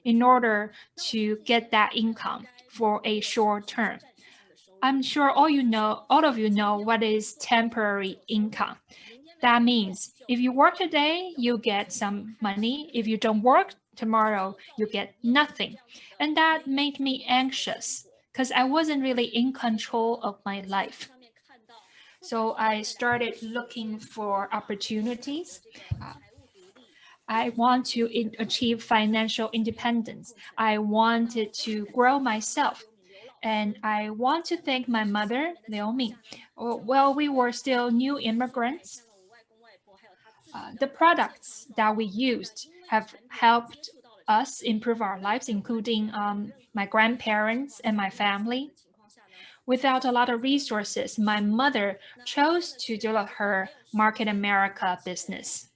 in order to get that income for a short term. I'm sure all of you know what is temporary income. That means if you work today, you get some money. If you don't work tomorrow, you get nothing. And that made me anxious because I wasn't really in control of my life. So I started looking for opportunities. I want to achieve financial independence. I wanted to grow myself. And I want to thank my mother, Liu. While we were still new immigrants, the products that we used have helped us improve our lives, including my grandparents and my family. Without a lot of resources, my mother chose to develop her Market America business.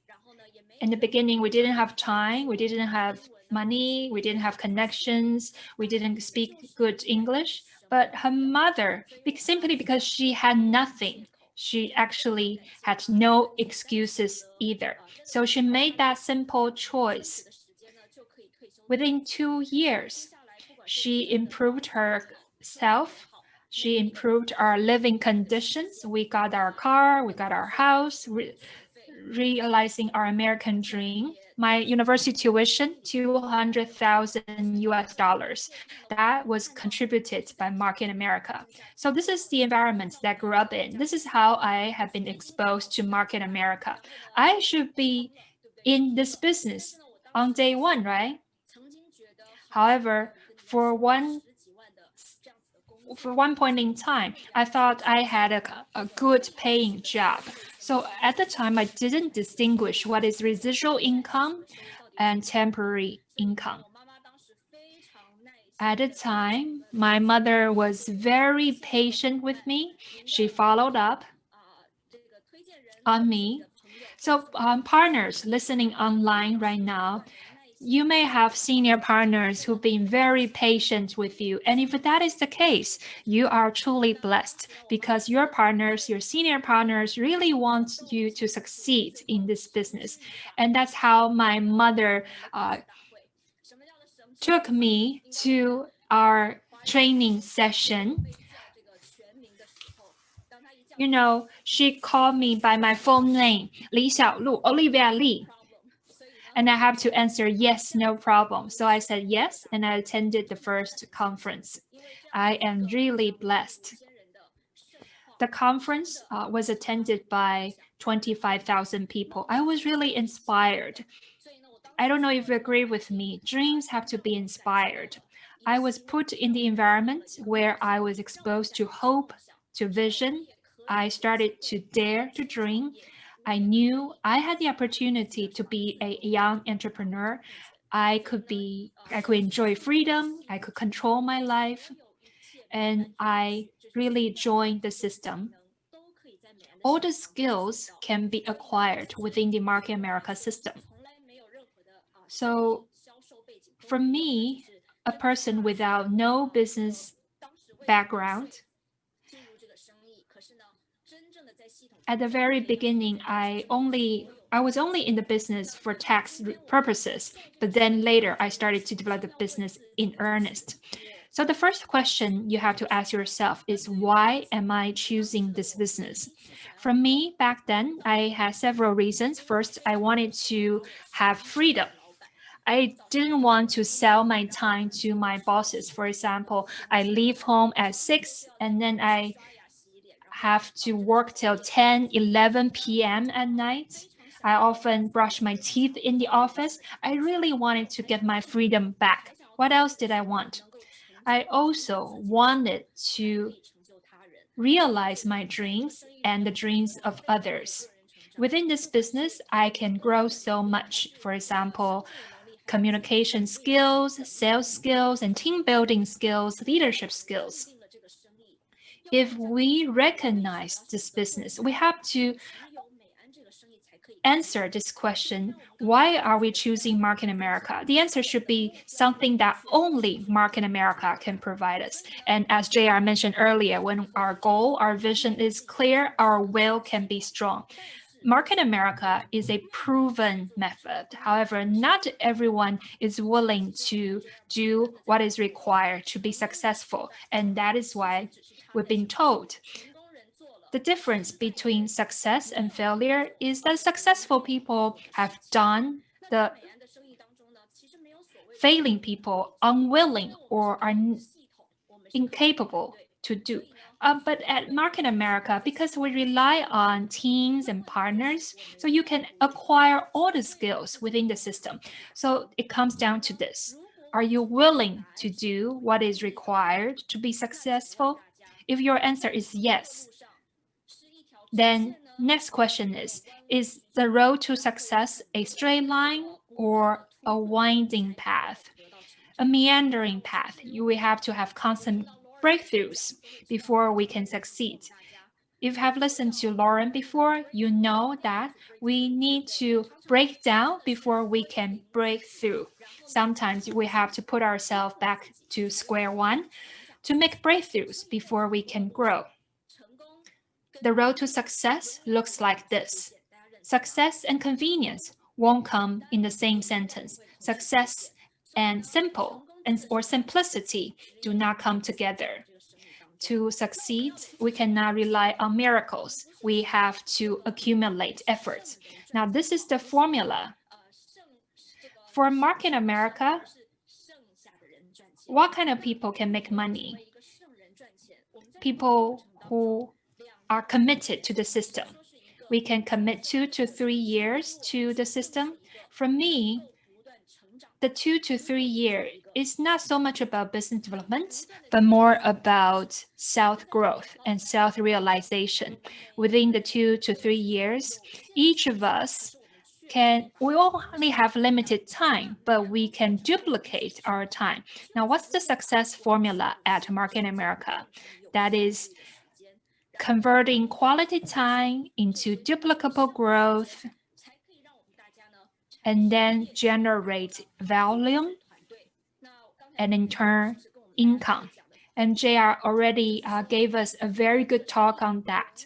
In the beginning, we didn't have time, we didn't have money, we didn't have connections, we didn't speak good English. But her mother, simply because she had nothing, she actually had no excuses either. So she made that simple choice. Within 2 years, she improved herself. She improved our living conditions. We got our car, we got our house, realizing our American dream. My university tuition, $200,000. That was contributed by Market America. So this is the environment that I grew up in. This is how I have been exposed to Market America. I should be in this business on day one, right? However, for one point in time, I thought I had a good paying job. So at the time, I didn't distinguish what is residual income and temporary income. At the time, my mother was very patient with me. She followed up on me. So partners listening online right now, you may have senior partners who've been very patient with you. And if that is the case, you are truly blessed because your partners, your senior partners really want you to succeed in this business. And that's how my mother took me to our training session. You know, she called me by my full name, Li Xiaolu, Olivia Li. And I have to answer yes, no problem. So I said yes, and I attended the first conference. I am really blessed. The conference was attended by 25,000 people. I was really inspired. I don't know if you agree with me. Dreams have to be inspired. I was put in the environment where I was exposed to hope, to vision. I started to dare to dream. I knew I had the opportunity to be a young entrepreneur. I could enjoy freedom. I could control my life. And I really joined the system. All the skills can be acquired within the Market America system. So for me, a person without no business background, at the very beginning, I was only in the business for tax purposes, but then later I started to develop the business in earnest. So the first question you have to ask yourself is, why am I choosing this business? For me, back then, I had several reasons. First, I wanted to have freedom. I didn't want to sell my time to my bosses. For example, I leave home at 6 and then I have to work till 10, 11 p.m. at night. I often brush my teeth in the office. I really wanted to get my freedom back. What else did I want? I also wanted to realize my dreams and the dreams of others. Within this business, I can grow so much. For example, communication skills, sales skills, and team building skills, leadership skills. If we recognize this business, we have to answer this question, why are we choosing Market America? The answer should be something that only Market America can provide us. And as JR mentioned earlier, when our goal, our vision is clear, our will can be strong. Market America is a proven method. However, not everyone is willing to do what is required to be successful. And that is why we've been told the difference between success and failure is that successful people have done the failing people unwilling or are incapable to do. But at Market America, because we rely on teams and partners, so you can acquire all the skills within the system. So it comes down to this. Are you willing to do what is required to be successful? If your answer is yes, then next question is the road to success a straight line or a winding path? A meandering path. You will have to have constant breakthroughs before we can succeed. If you have listened to Lauren before, you know that we need to break down before we can break through. Sometimes we have to put ourselves back to square one to make breakthroughs before we can grow. The road to success looks like this. Success and convenience won't come in the same sentence. Success and simple or simplicity do not come together. To succeed, we cannot rely on miracles. We have to accumulate efforts. Now, this is the formula. For Market America, what kind of people can make money? People who are committed to the system. We can commit 2 to 3 years to the system. For me, the 2 to 3 year is not so much about business development, but more about self-growth and self-realization. Within the 2 to 3 years, each of us we only have limited time, but we can duplicate our time. Now, what's the success formula at Market America? That is converting quality time into duplicable growth, and then generate volume, and in turn, income. And JR already gave us a very good talk on that.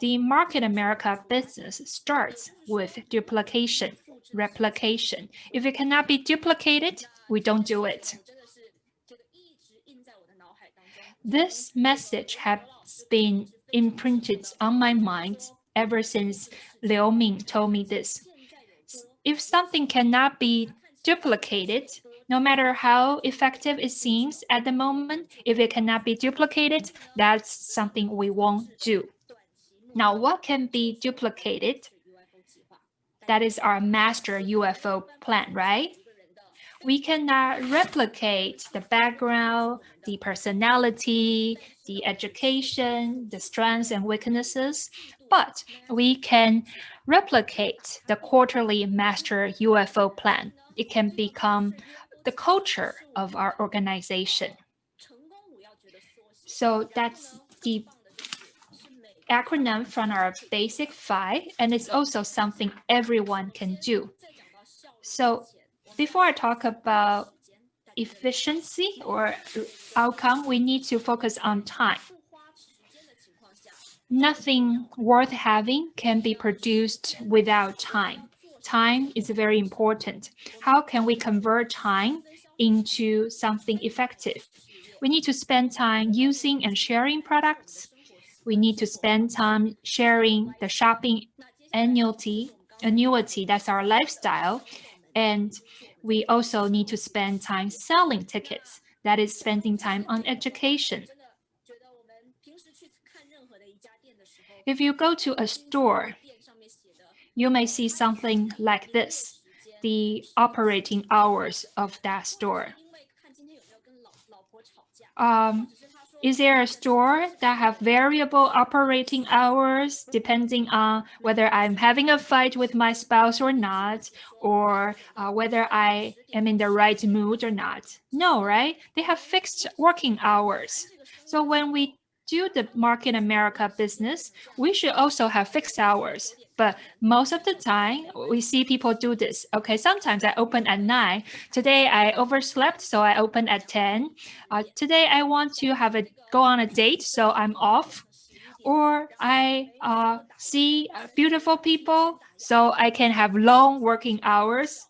The Market America business starts with duplication, replication. If it cannot be duplicated, we don't do it. This message has been imprinted on my mind ever since Liu Ming told me this. If something cannot be duplicated, no matter how effective it seems at the moment, if it cannot be duplicated, that's something we won't do. Now, what can be duplicated? That is our master UFO plan, right? We cannot replicate the background, the personality, the education, the strengths and weaknesses, but we can replicate the quarterly master UFO plan. It can become the culture of our organization. So that's the acronym from our basic 5, and it's also something everyone can do. So before I talk about efficiency or outcome, we need to focus on time. Nothing worth having can be produced without time. Time is very important. How can we convert time into something effective? We need to spend time using and sharing products. We need to spend time sharing the shopping annuity, that's our lifestyle. And we also need to spend time selling tickets, that is spending time on education. If you go to a store, you may see something like this, the operating hours of that store. Is there a store that have variable operating hours depending on whether I'm having a fight with my spouse or not, or whether I am in the right mood or not? No, right? They have fixed working hours. So when we do the Market America business, we should also have fixed hours. But most of the time, we see people do this. Okay, sometimes I open at 9. Today, I overslept, so I open at 10. Today, I want to go on a date, so I'm off. or I see beautiful people, so I can have long working hours.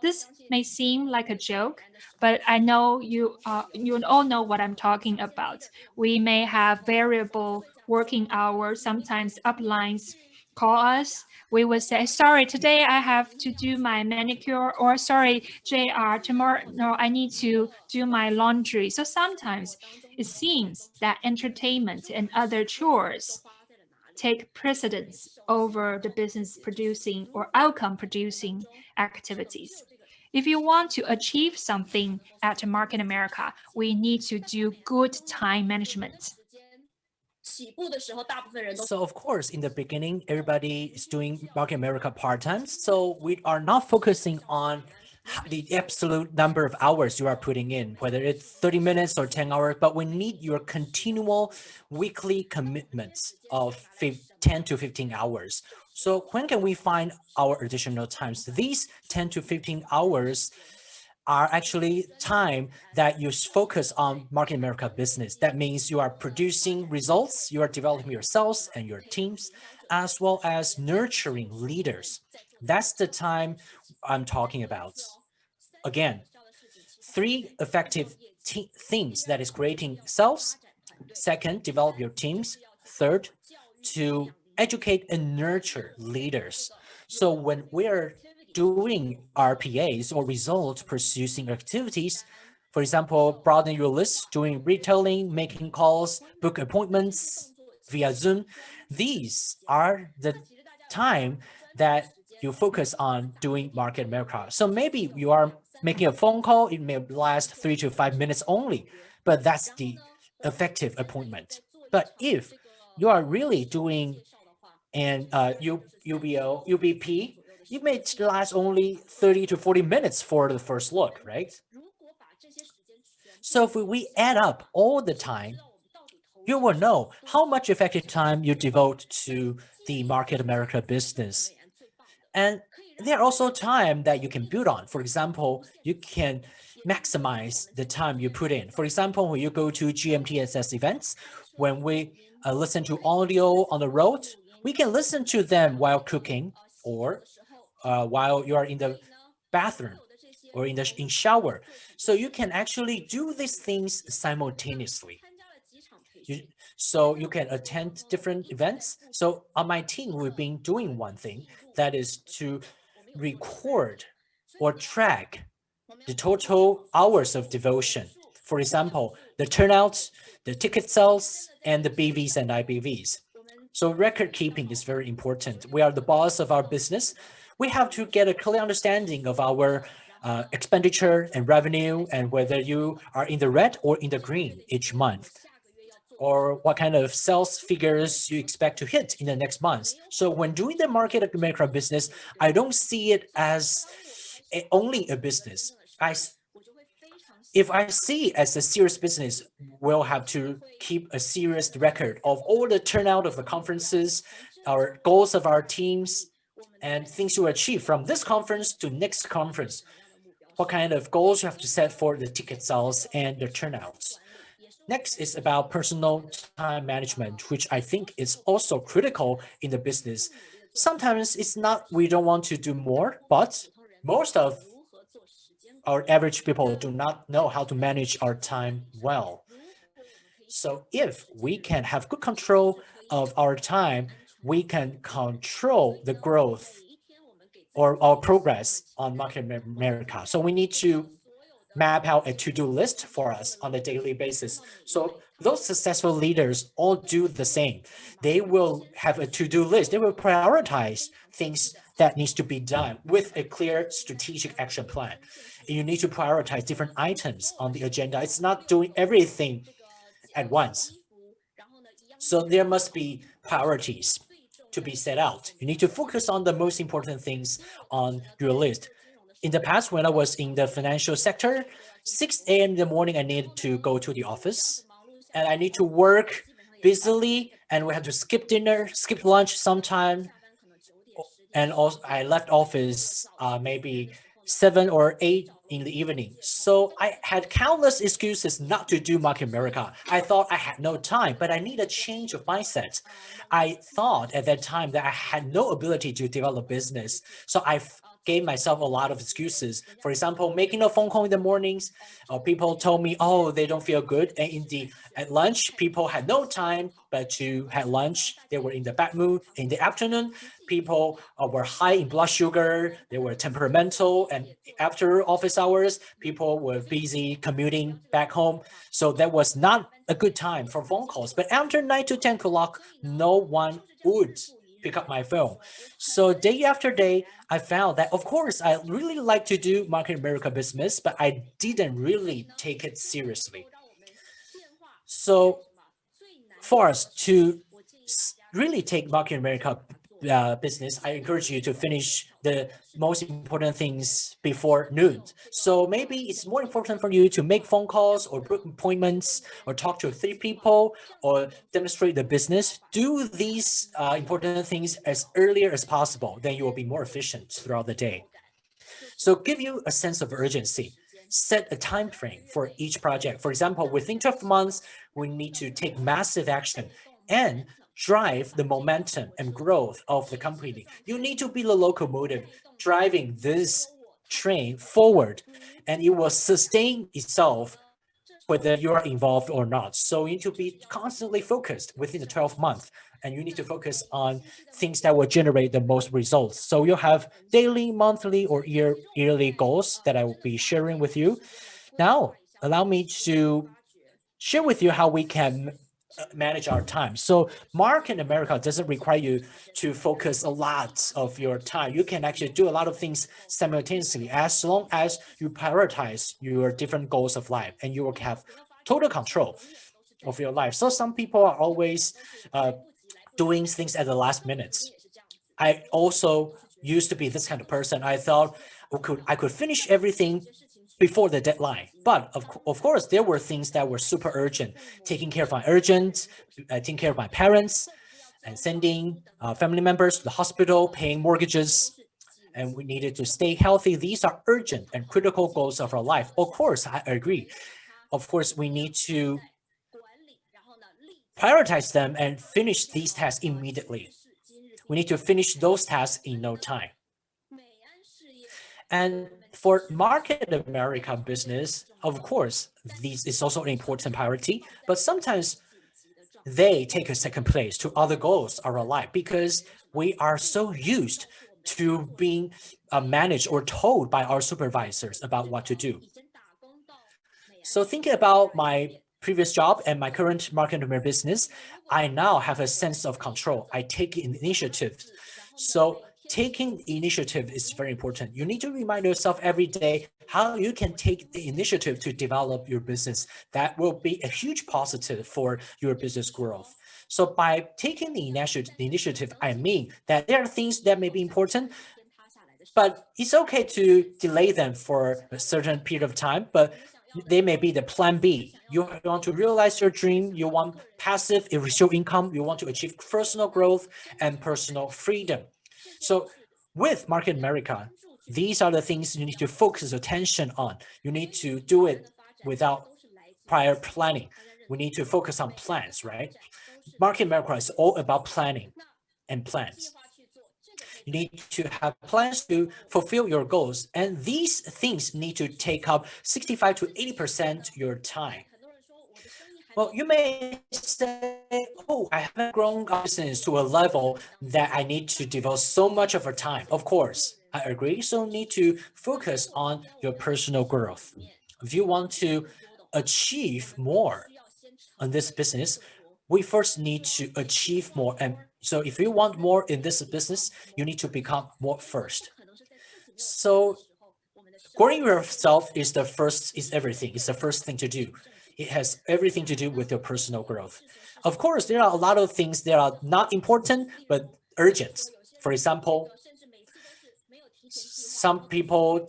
This may seem like a joke, but I know you all know what I'm talking about. We may have variable working hours. Sometimes uplines call us. We would say, "Sorry, today I have to do my manicure," or "Sorry, JR, tomorrow no, I need to do my laundry." So sometimes it seems that entertainment and other chores take precedence over the business producing or outcome producing activities. If you want to achieve something at Market America, we need to do good time management. So of course, in the beginning, everybody is doing Market America part-time. So we are not focusing on the absolute number of hours you are putting in, whether it's 30 minutes or 10 hours, but we need your continual weekly commitments of 10 to 15 hours. So when can we find our additional times? These 10 to 15 hours are actually time that you focus on Market America business. That means you are producing results, you are developing yourselves and your teams, as well as nurturing leaders. That's the time I'm talking about. Again, 3 effective things that is creating selves. Second, develop your teams. Third, to educate and nurture leaders. So when we're doing RPAs or result producing activities, for example, broaden your list, doing retailing, making calls, book appointments via Zoom, these are the time that you focus on doing Market America. So maybe you are making a phone call, it may last 3 to 5 minutes only, but that's the effective appointment. But if you are really doing an UBP, it may last only 30 to 40 minutes for the first look, right? So if we add up all the time, you will know how much effective time you devote to the Market America business. And there are also time that you can build on. For example, you can maximize the time you put in. For example, when you go to GMTSS events, when we listen to audio on the road, we can listen to them while cooking or while you are in the bathroom or in shower. So you can actually do these things simultaneously. So you can attend different events. So on my team, we've been doing one thing, that is to record or track the total hours of devotion. For example, the turnouts, the ticket sales, and the BVs and IBVs. So record keeping is very important. We are the boss of our business. We have to get a clear understanding of our expenditure and revenue, and whether you are in the red or in the green each month, or what kind of sales figures you expect to hit in the next month. So when doing the Market America business, I don't see it as only a business. If I see as a serious business, we'll have to keep a serious record of all the turnout of the conferences, our goals of our teams, and things you achieve from this conference to next conference. What kind of goals you have to set for the ticket sales and the turnouts. Next is about personal time management, which I think is also critical in the business. Sometimes it's not we don't want to do more, but most of our average people do not know how to manage our time well. So if we can have good control of our time, we can control the growth or our progress on Market America. So we need to map out a to-do list for us on a daily basis. So those successful leaders all do the same. They will have a to-do list. They will prioritize things that needs to be done with a clear strategic action plan. You need to prioritize different items on the agenda. It's not doing everything at once. So there must be priorities to be set out. You need to focus on the most important things on your list. In the past, when I was in the financial sector, 6 a.m. in the morning, I needed to go to the office and I need to work busily, and we had to skip dinner, skip lunch sometime. And also I left office maybe 7 or 8 in the evening. So I had countless excuses not to do Market America. I thought I had no time, but I need a change of mindset. I thought at that time that I had no ability to develop business. So I gave myself a lot of excuses. For example, making a phone call in the mornings, people told me, oh, they don't feel good. And indeed, at lunch, people had no time but to have lunch. They were in the bad mood. In the afternoon, people were high in blood sugar. They were temperamental. And after office hours, people were busy commuting back home. So that was not a good time for phone calls. But after 9 to 10 o'clock, no one would pick up my phone. So day after day, I found that, of course, I really like to do Market America business, but I didn't really take it seriously. So for us to really take Market America business, I encourage you to finish the most important things before noon. So maybe it's more important for you to make phone calls or book appointments or talk to 3 people or demonstrate the business. Do these important things as earlier as possible. Then you will be more efficient throughout the day. So give you a sense of urgency. Set a time frame for each project. For example, within 12 months, we need to take massive action and drive the momentum and growth of the company. You need to be the locomotive driving this train forward, and it will sustain itself whether you are involved or not. So you need to be constantly focused within the 12 months, and you need to focus on things that will generate the most results. So you'll have daily, monthly, or yearly goals that I will be sharing with you. Now, allow me to share with you how we can manage our time. So Market America doesn't require you to focus a lot of your time. You can actually do a lot of things simultaneously as long as you prioritize your different goals of life, and you will have total control of your life. So some people are always doing things at the last minutes. I also used to be this kind of person. I thought I could finish everything before the deadline. But of course, there were things that were super urgent, taking care of my taking care of my parents, and sending family members to the hospital, paying mortgages, and we needed to stay healthy. These are urgent and critical goals of our life. Of course, I agree. Of course, we need to prioritize them and finish these tasks immediately. We need to finish those tasks in no time. And for Market America business, of course, this is also an important priority, but sometimes they take a second place to other goals of our life because we are so used to being managed or told by our supervisors about what to do. So thinking about my previous job and my current Market America business, I now have a sense of control. I take initiative. So taking initiative is very important. You need to remind yourself every day how you can take the initiative to develop your business. That will be a huge positive for your business growth. So by taking the initiative, I mean that there are things that may be important, but it's okay to delay them for a certain period of time, but they may be the plan B. You want to realize your dream, you want passive residual income, you want to achieve personal growth and personal freedom. So with Market America, these are the things you need to focus attention on. You need to do it without prior planning. We need to focus on plans, right? Market America is all about planning and plans. You need to have plans to fulfill your goals, and these things need to take up 65 to 80% your time. Well, you may say, oh, I haven't grown our business to a level that I need to devote so much of our time. Of course, I agree. So you need to focus on your personal growth. If you want to achieve more on this business, we first need to achieve more. And so if you want more in this business, you need to become more first. So growing yourself is everything. It's the first thing to do. It has everything to do with your personal growth. Of course, there are a lot of things that are not important, but urgent. For example, some people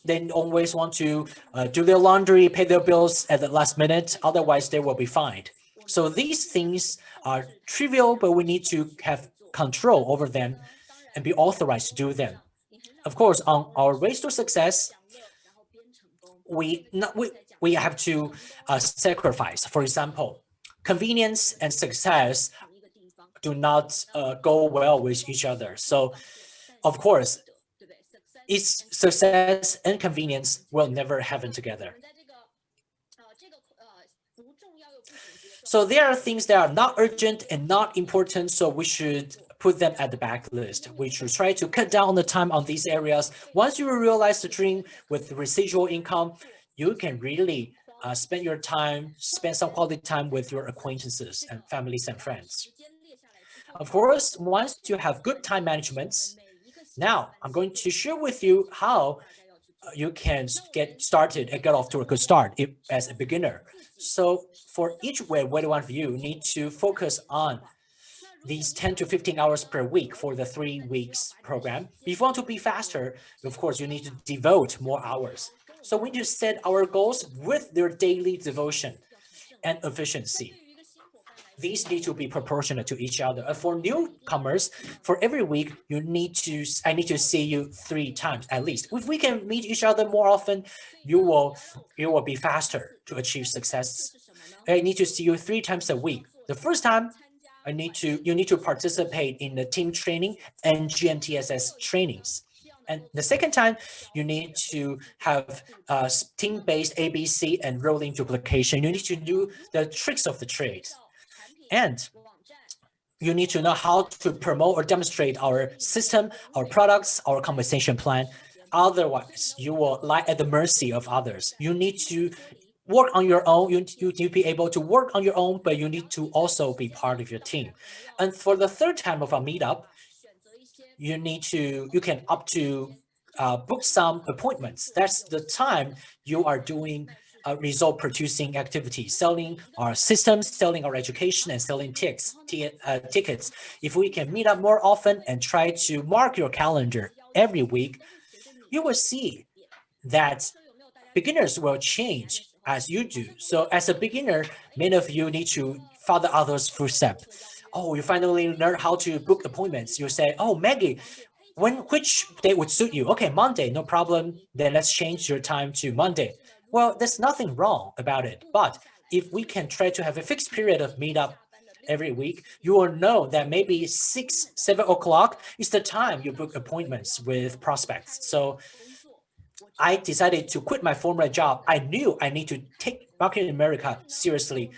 they always want to do their laundry, pay their bills at the last minute, otherwise they will be fined. So these things are trivial, but we need to have control over them and be authorized to do them. Of course, on our ways to success, we have to sacrifice. For example, convenience and success do not go well with each other. So, of course, its success and convenience will never happen together. So there are things that are not urgent and not important, so we should put them at the back list. We should try to cut down on the time on these areas. Once you realize the dream with residual income, you can really spend your time, spend some quality time with your acquaintances and families and friends. Of course, once you have good time management, now I'm going to share with you how you can get started and get off to a good start as a beginner. So for each way, one of you need to focus on these 10 to 15 hours per week for the 3 weeks program. If you want to be faster, of course, you need to devote more hours. So we need to set our goals with their daily devotion and efficiency. These need to be proportionate to each other. For newcomers, for every week, I need to see you 3 times at least. If we can meet each other more often, you will be faster to achieve success. I need to see you 3 times a week. The first time, you need to participate in the team training and GMTSS trainings. And the second time, you need to have team-based ABC and rolling duplication. You need to do the tricks of the trade. And you need to know how to promote or demonstrate our system, our products, our compensation plan. Otherwise, you will lie at the mercy of others. You need to work on your own. You need to be able to work on your own, but you need to also be part of your team. And for the third time of a meetup, you can opt to book some appointments. That's the time you are doing result producing activities, selling our systems, selling our education, and selling tickets. If we can meet up more often and try to mark your calendar every week, you will see that beginners will change as you do. So as a beginner, many of you need to follow others' footsteps. Oh, you finally learn how to book appointments. You say, oh, Maggie, which day would suit you? Okay, Monday, no problem. Then let's change your time to Monday. Well, there's nothing wrong about it. But if we can try to have a fixed period of meetup every week, you will know that maybe 6, 7 o'clock is the time you book appointments with prospects. So I decided to quit my former job. I knew I need to take Marketing America seriously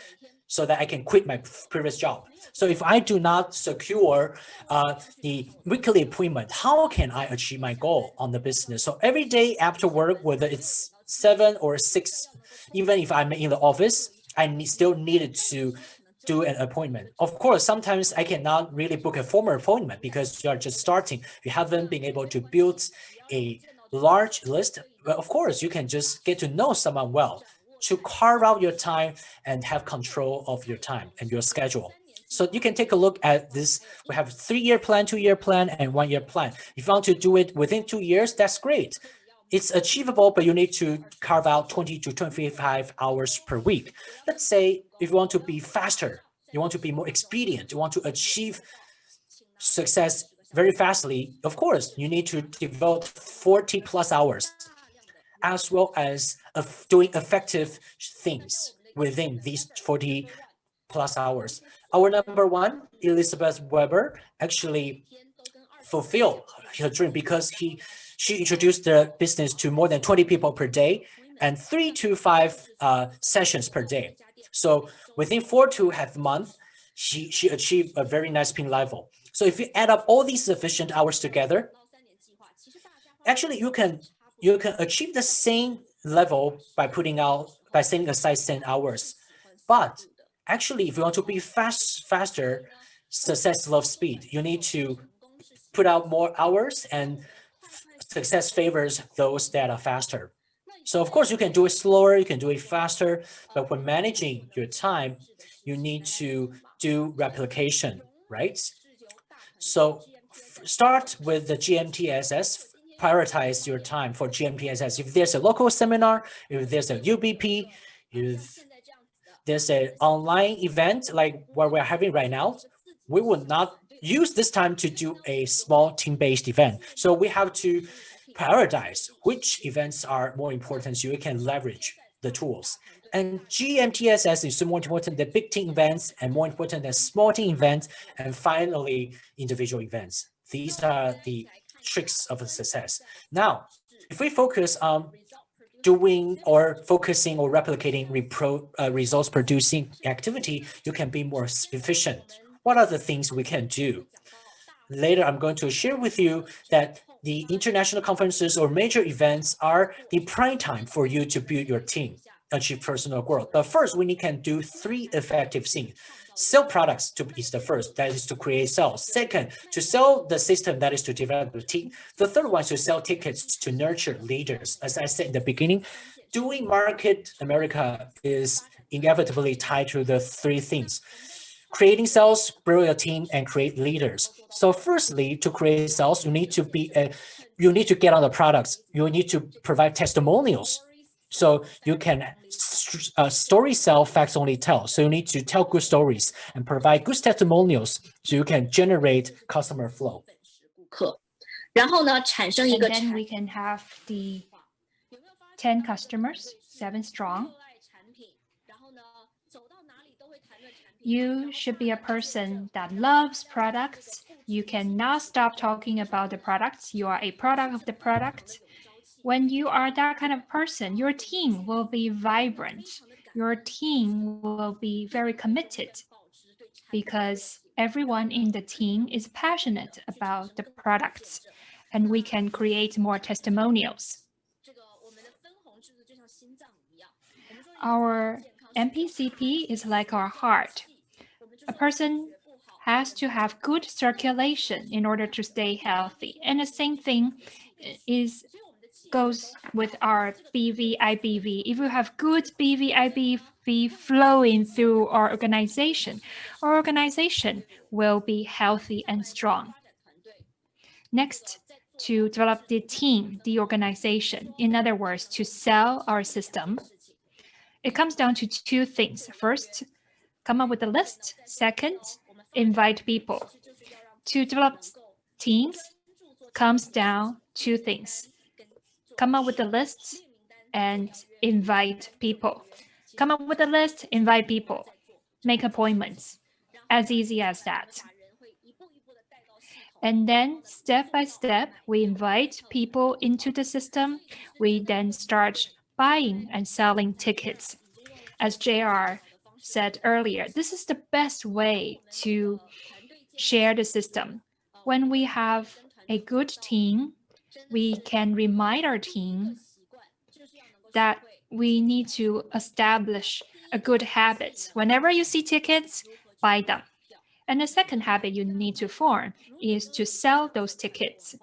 so that I can quit my previous job. So if I do not secure the weekly appointment, how can I achieve my goal on the business? So every day after work, whether it's 7 or 6, even if I'm in the office, I still needed to do an appointment. Of course, sometimes I cannot really book a formal appointment because you are just starting. You haven't been able to build a large list. But of course, you can just get to know someone well to carve out your time and have control of your time and your schedule. So you can take a look at this. We have 3-year plan, 2-year plan, and 1-year plan. If you want to do it within 2 years, that's great. It's achievable, but you need to carve out 20 to 25 hours per week. Let's say if you want to be faster, you want to be more expedient, you want to achieve success very fastly, of course, you need to devote 40 plus hours, as well as doing effective things within these 40 plus hours. Our number one, Elizabeth Weber, actually fulfilled her dream because she introduced the business to more than 20 people per day and 3 to 5 sessions per day. So within 4 to half month, she achieved a very nice pin level. So if you add up all these sufficient hours together, actually you can achieve the same level by setting aside 10 hours. But actually, if you want to be faster, success loves speed. You need to put out more hours, and success favors those that are faster. So of course, you can do it slower, you can do it faster, but when managing your time, you need to do replication, right? So start with the GMTSS, prioritize your time for GMTSS. If there's a local seminar, if there's a UBP, if there's an online event like what we're having right now, we will not use this time to do a small team-based event. So we have to prioritize which events are more important so you can leverage the tools. And GMTSS is more important than big team events and more important than small team events, and finally, individual events. These are the tricks of success. Now, if we focus on doing or focusing or replicating results producing activity, you can be more efficient. What are the things we can do? Later, I'm going to share with you that the international conferences or major events are the prime time for you to build your team, achieve personal growth. But first, we can do 3 effective things. Sell products is the first, that is to create sales. Second, to sell the system, that is to develop the team. The third one is to sell tickets to nurture leaders. As I said in the beginning, doing Market America is inevitably tied to the 3 things: creating sales, grow your team, and create leaders. So firstly, to create sales, you need to get on the products. You need to provide testimonials. So you can story sell, facts only tell. So you need to tell good stories and provide good testimonials so you can generate customer flow. 然后呢，产生一 And 个 then we can have the 10 customers, 7 strong. You should be a person that loves products. You cannot stop talking about the products. You are a product of the product. When you are that kind of person, your team will be vibrant. Your team will be very committed because everyone in the team is passionate about the products, and we can create more testimonials. Our MPCP is like our heart. A person has to have good circulation in order to stay healthy. And the same thing goes with our BVIBV. If you have good BVIBV flowing through our organization will be healthy and strong. Next, to develop the team, the organization. In other words, to sell our system. It comes down to 2 things. First, come up with a list. Second, invite people. To develop teams comes down 2 things. Come up with a list and invite people. Come up with a list, invite people. Make appointments. As easy as that. And then step by step, we invite people into the system. We then start buying and selling tickets. As JR said earlier, this is the best way to share the system. When we have a good team, we can remind our team that we need to establish a good habit. Whenever you see tickets, buy them. And the second habit you need to form is to sell those tickets.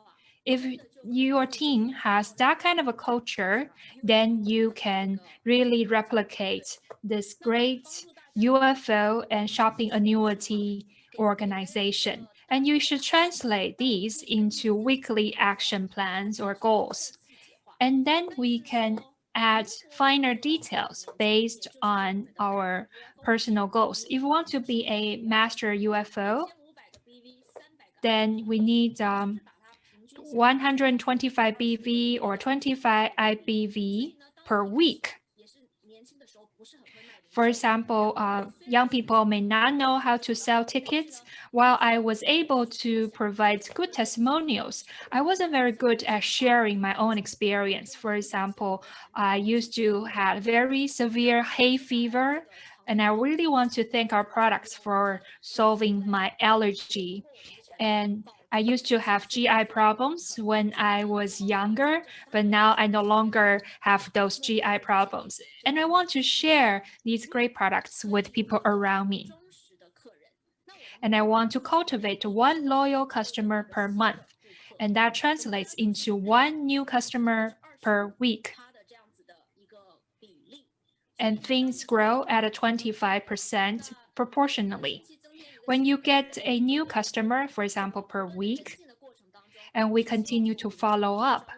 If your team has that kind of a culture, then you can really replicate this great UFO and shopping annuity organization. And you should translate these into weekly action plans or goals. And then we can add finer details based on our personal goals. If you want to be a master UFO, then we need 125 BV or 25 IBV per week. For example, young people may not know how to sell tickets. While I was able to provide good testimonials, I wasn't very good at sharing my own experience. For example, I used to have very severe hay fever, and I really want to thank our products for solving my allergy. And I used to have GI problems when I was younger, but now I no longer have those GI problems. And I want to share these great products with people around me. And I want to cultivate 1 loyal customer per month. And that translates into 1 new customer per week. And things grow at a 25% proportionally. When you get a new customer, for example, per week, and we continue to follow up,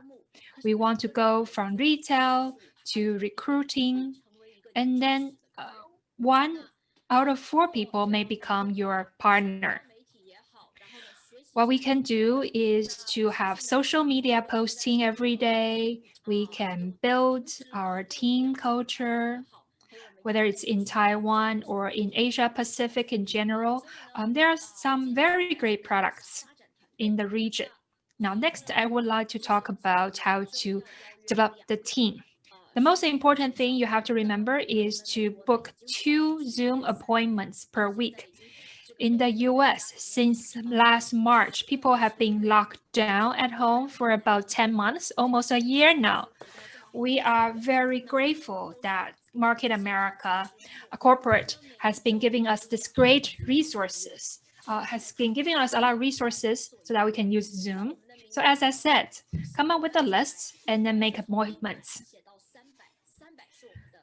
we want to go from retail to recruiting, and then 1 out of 4 people may become your partner. What we can do is to have social media posting every day. We can build our team culture, whether it's in Taiwan or in Asia Pacific in general. There are some very great products in the region. Now, next, I would like to talk about how to develop the team. The most important thing you have to remember is to book 2 Zoom appointments per week. In the US, since last March, people have been locked down at home for about 10 months, almost a year now. We are very grateful that Market America, a corporate, has been giving us this great resources, has been giving us a lot of resources so that we can use Zoom. So as I said, come up with a list and then make appointments.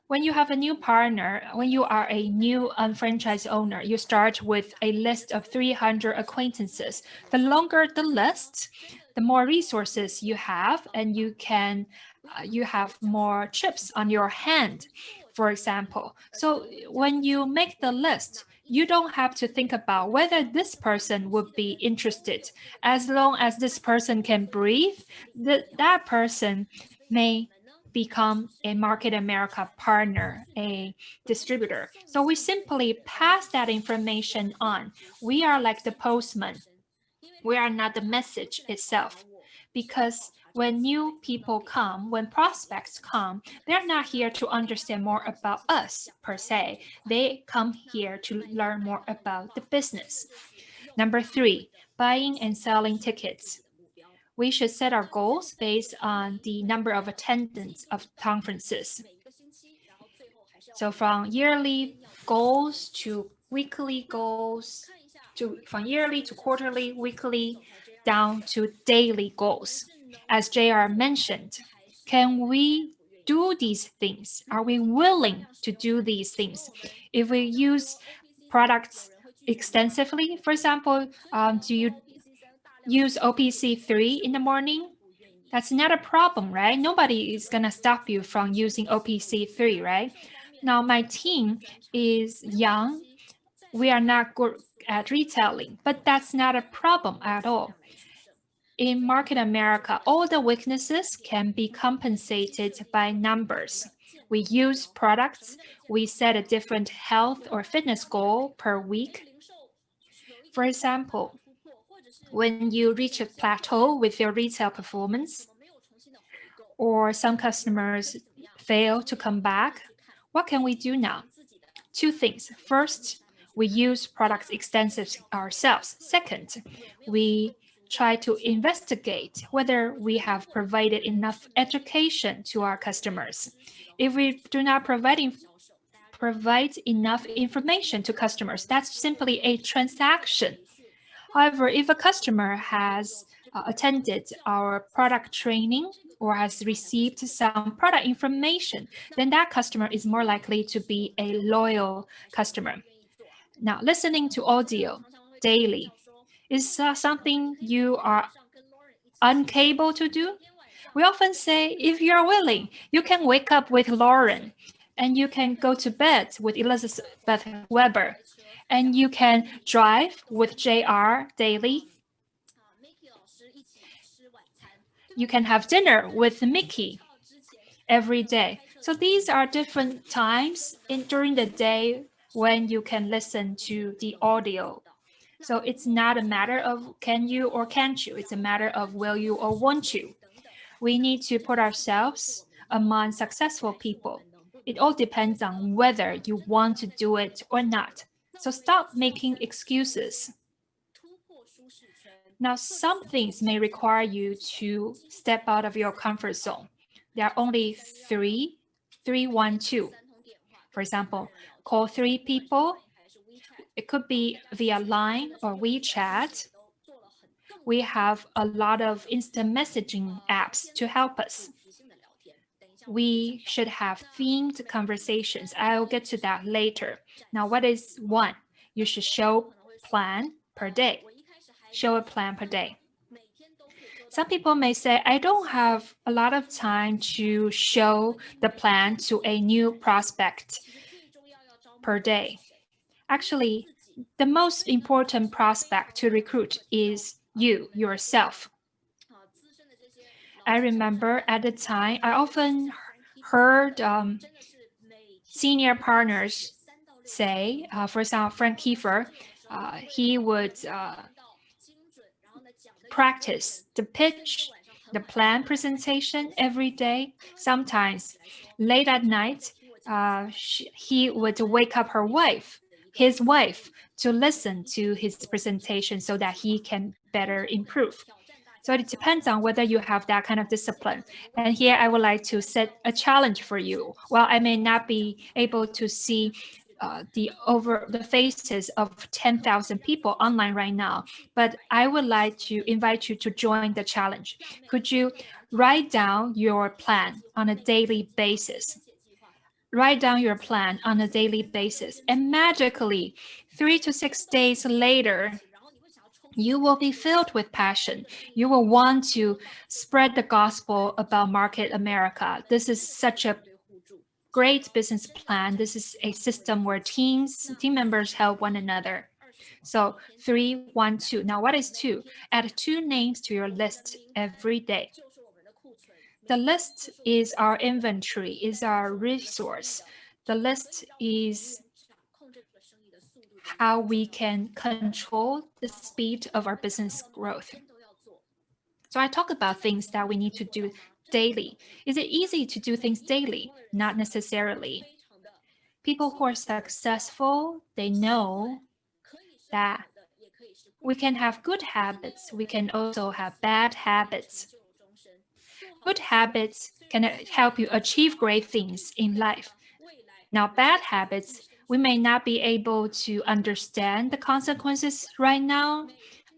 When you have a new partner, when you are a new unfranchised owner, you start with a list of 300 acquaintances. The longer the list, the more resources you have, and you have more chips on your hand, for example. So when you make the list, you don't have to think about whether this person would be interested. As long as this person can breathe, that person may become a Market America partner, a distributor. So we simply pass that information on. We are like the postman. We are not the message itself. Because when new people come, when prospects come, they're not here to understand more about us per se. They come here to learn more about the business. Number 3, buying and selling tickets. We should set our goals based on the number of attendance of conferences. So from yearly goals to weekly goals, from yearly to quarterly, weekly, down to daily goals. As JR mentioned, can we do these things? Are we willing to do these things? If we use products extensively, for example, do you use OPC3 in the morning? That's not a problem, right? Nobody is going to stop you from using OPC3, right? Now, my team is young. We are not good at retailing, but that's not a problem at all. In Market America, all the weaknesses can be compensated by numbers. We use products. We set a different health or fitness goal per week. For example, when you reach a plateau with your retail performance, or some customers fail to come back, what can we do now? 2 things. First, we use products extensively ourselves. Second, we try to investigate whether we have provided enough education to our customers. If we do not provide enough information to customers, that's simply a transaction. However, if a customer has attended our product training or has received some product information, then that customer is more likely to be a loyal customer. Now, listening to audio daily is something you are incapable to do. We often say, if you're willing, you can wake up with Lauren and you can go to bed with Elizabeth Weber and you can drive with JR daily. You can have dinner with Mickey every day. So these are different times during the day when you can listen to the audio. So it's not a matter of can you or can't you. It's a matter of will you or won't you. We need to put ourselves among successful people. It all depends on whether you want to do it or not. So stop making excuses. Now, some things may require you to step out of your comfort zone. There are only 312. For example, call 3 people. It could be via Line or WeChat. We have a lot of instant messaging apps to help us. We should have themed conversations. I'll get to that later. Now, what is 1? You should show plan per day. Show a plan per day. Some people may say, I don't have a lot of time to show the plan to a new prospect per day. Actually, the most important prospect to recruit is you yourself. I remember at the time, I often heard senior partners say, for example, Frank Kiefer, he would practice the pitch, the plan presentation every day. Sometimes late at night, he would wake up his wife, to listen to his presentation so that he can better improve. So it depends on whether you have that kind of discipline. And here I would like to set a challenge for you. While I may not be able to see the faces of 10,000 people online right now, but I would like to invite you to join the challenge. Could you write down your plan on a daily basis? Write down your plan on a daily basis, and magically, 3 to 6 days later, you will be filled with passion. You will want to spread the gospel about Market America. This is such a great business plan. This is a system where team members help one another. So 3, 1, 2. Now, what is 2? Add 2 names to your list every day. The list is our inventory, is our resource. The list is how we can control the speed of our business growth. So I talk about things that we need to do daily. Is it easy to do things daily? Not necessarily. People who are successful, they know that we can have good habits. We can also have bad habits. Good habits can help you achieve great things in life. Now, bad habits, we may not be able to understand the consequences right now,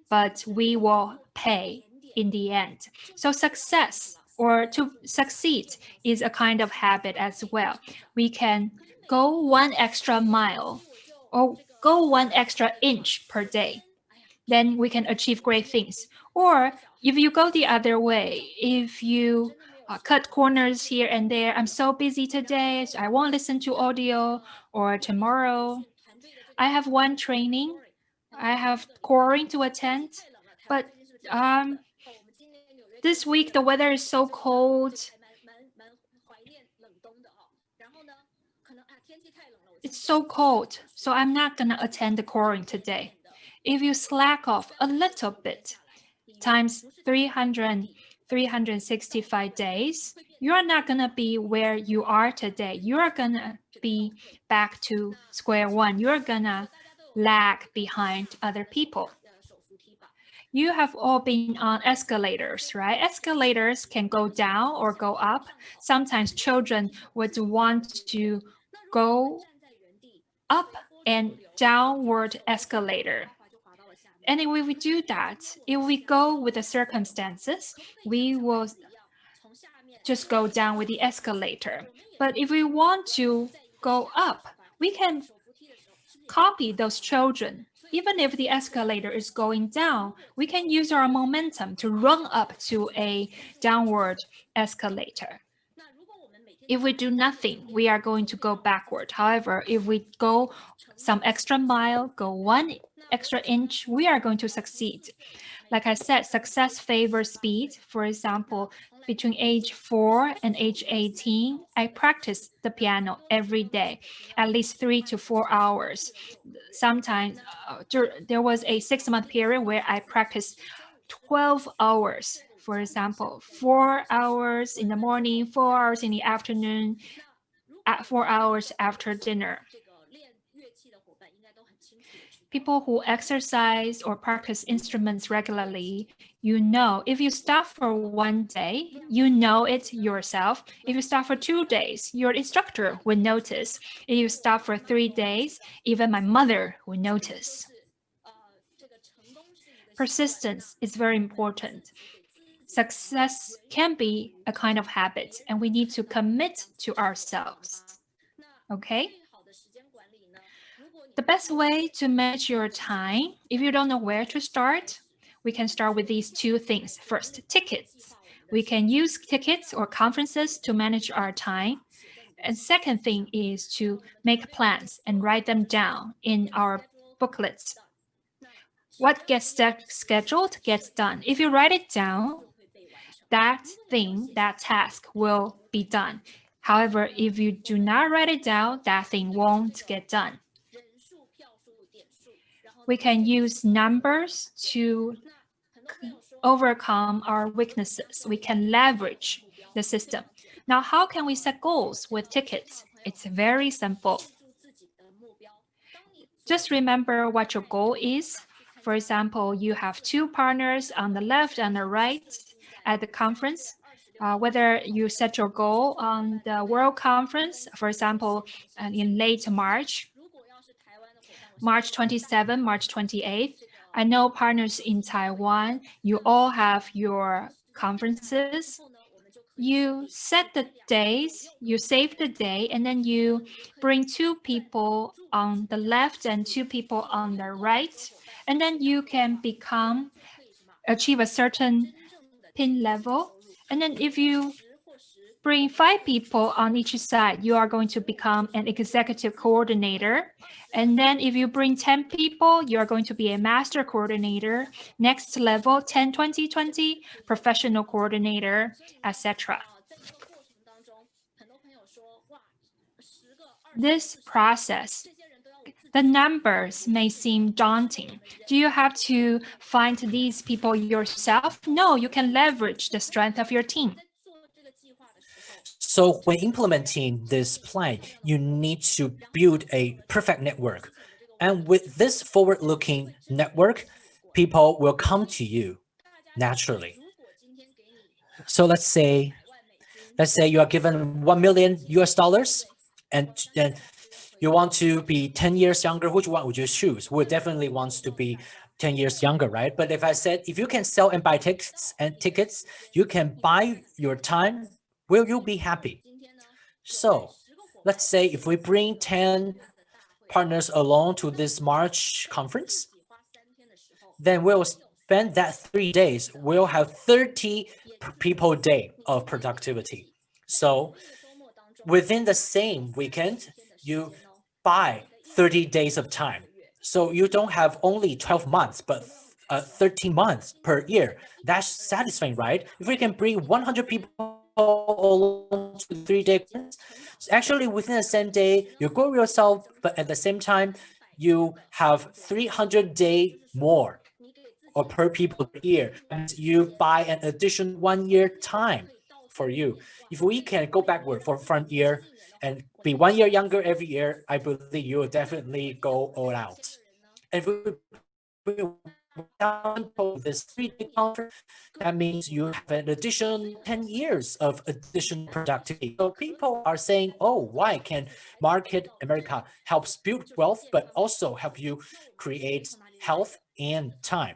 but we will pay in the end. So success, or to succeed, is a kind of habit as well. We can go 1 extra mile or go 1 extra inch per day. Then we can achieve great things. Or if you go the other way, if you cut corners here and there, I'm so busy today, so I won't listen to audio, or tomorrow I have one training, I have coring to attend, but this week the weather is so cold. It's so cold, so I'm not going to attend the coring today. If you slack off a little bit, times 365 days, you're not going to be where you are today. You're going to be back to square one. You're going to lag behind other people. You have all been on escalators, right? Escalators can go down or go up. Sometimes children would want to go up and downward escalator. And if we do that, if we go with the circumstances, we will just go down with the escalator. But if we want to go up, we can copy those children. Even if the escalator is going down, we can use our momentum to run up to a downward escalator. If we do nothing, we are going to go backward. However, if we go some extra mile, go 1 extra inch, we are going to succeed. Like I said, success favors speed. For example, between age 4 and age 18, I practice the piano every day, at least 3 to 4 hours. Sometimes there was a 6-month period where I practiced 12 hours. For example, 4 hours in the morning, 4 hours in the afternoon, 4 hours after dinner. People who exercise or practice instruments regularly, you know, if you stop for 1 day, you know it yourself. If you stop for 2 days, your instructor will notice. If you stop for 3 days, even my mother will notice. Persistence is very important. Success can be a kind of habit, and we need to commit to ourselves. Okay? The best way to manage your time, if you don't know where to start, we can start with these 2 things. First, tickets. We can use tickets or conferences to manage our time. And second thing is to make plans and write them down in our booklets. What gets scheduled gets done. If you write it down, that thing, that task will be done. However, if you do not write it down, that thing won't get done. We can use numbers to overcome our weaknesses. We can leverage the system. Now, how can we set goals with tickets? It's very simple. Just remember what your goal is. For example, you have two partners on the left and the right at the conference. Whether you set your goal on the World Conference, for example, in late March, March 27, March 28th. I know partners in Taiwan, you all have your conferences. You set the days, you save the day, and then you bring two people on the left and two people on the right. And then you can achieve a certain pin level. And then if you bring 5 people on each side, you are going to become an executive coordinator. And then if you bring 10 people, you are going to be a master coordinator. Next level, 10, 20, 20, professional coordinator, etc. This process, the numbers may seem daunting. Do you have to find these people yourself? No, you can leverage the strength of your team. So when implementing this plan, you need to build a perfect network. And with this forward-looking network, people will come to you naturally. So let's say you are given 1 million US dollars and then you want to be 10 years younger. Which one would you choose? We definitely wants to be 10 years younger, right? But if I said, if you can sell and buy tickets, you can buy your time, will you be happy? So let's say if we bring 10 partners along to this March conference, then we'll spend that 3 days. We'll have 30 people day of productivity. So within the same weekend, you buy 30 days of time. So you don't have only 12 months, but 13 months per year. That's satisfying, right? If we can bring 100 people along to 3-day conference, actually within the same day, you grow yourself, but at the same time, you have 300 days more or per people per year, and you buy an additional 1 year time for you. If we can go backward for front year and be 1 year younger every year, I believe you will definitely go all out. And if we this 3-day conference, that means you have an additional 10 years of additional productivity. So people are saying, oh, why can Market America helps build wealth, but also help you create health and time?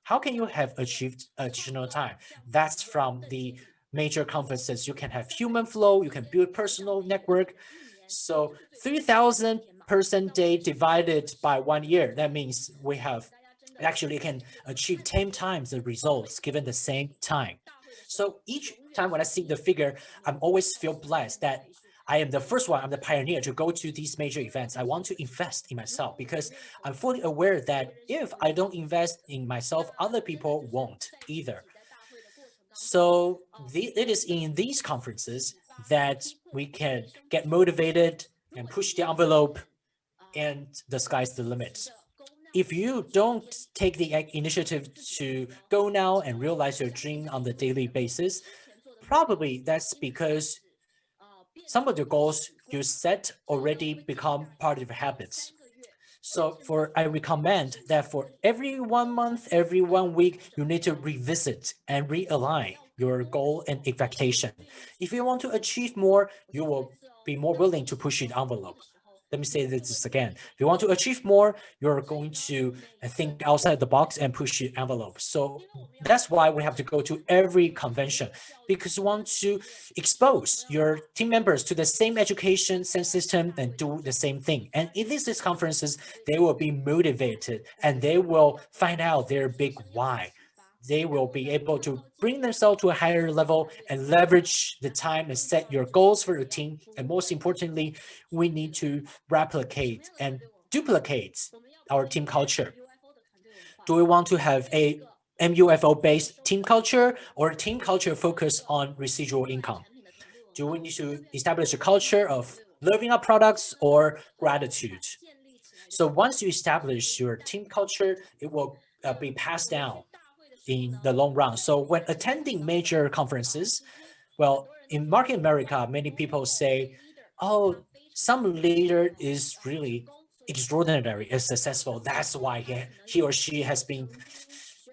How can you have achieved additional time? That's from the major conferences. You can have human flow, you can build personal network. So 3,000 person day divided by 1 year, that means we have actually can achieve 10 times the results given the same time. So each time when I see the figure, I'm always feel blessed that I am the first one, I'm the pioneer to go to these major events. I want to invest in myself because I'm fully aware that if I don't invest in myself, other people won't either. So it is in these conferences that we can get motivated and push the envelope, and the sky's the limit. If you don't take the initiative to go now and realize your dream on the daily basis, probably that's because some of the goals you set already become part of your habits. So I recommend that for every 1 month, every 1 week, you need to revisit and realign your goal and expectation. If you want to achieve more, you will be more willing to push the envelope. Let me say this again. If you want to achieve more, you're going to think outside the box and push the envelope. So that's why we have to go to every convention, because you want to expose your team members to the same education, same system, and do the same thing. And in these conferences, they will be motivated and they will find out their big why. They will be able to bring themselves to a higher level and leverage the time and set your goals for the team. And most importantly, we need to replicate and duplicate our team culture. Do we want to have a MUFO-based team culture or a team culture focused on residual income? Do we need to establish a culture of loving our products or gratitude? So once you establish your team culture, it will be passed down in the long run. So when attending major conferences, well, in Market America, many people say, oh, some leader is really extraordinary and successful. That's why he or she has been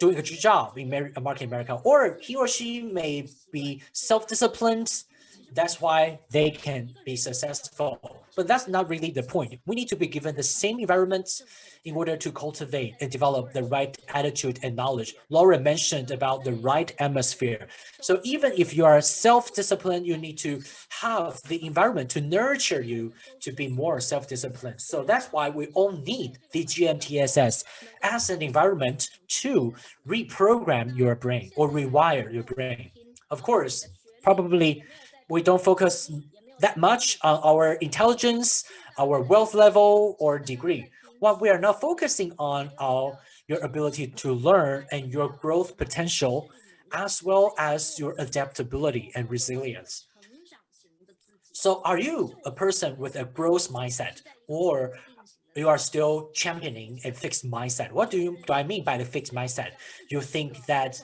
doing a good job in Market America. Or he or she may be self-disciplined. That's why they can be successful. But that's not really the point. We need to be given the same environment in order to cultivate and develop the right attitude and knowledge. Laura mentioned about the right atmosphere. So even if you are self-disciplined, you need to have the environment to nurture you to be more self-disciplined. So that's why we all need the GMTSS as an environment to reprogram your brain or rewire your brain. Of course, probably we don't focus that much on our intelligence, our wealth level, or degree. What we are not focusing on are your ability to learn and your growth potential, as well as your adaptability and resilience. So are you a person with a growth mindset, or you are still championing a fixed mindset? What do I mean by the fixed mindset? You think that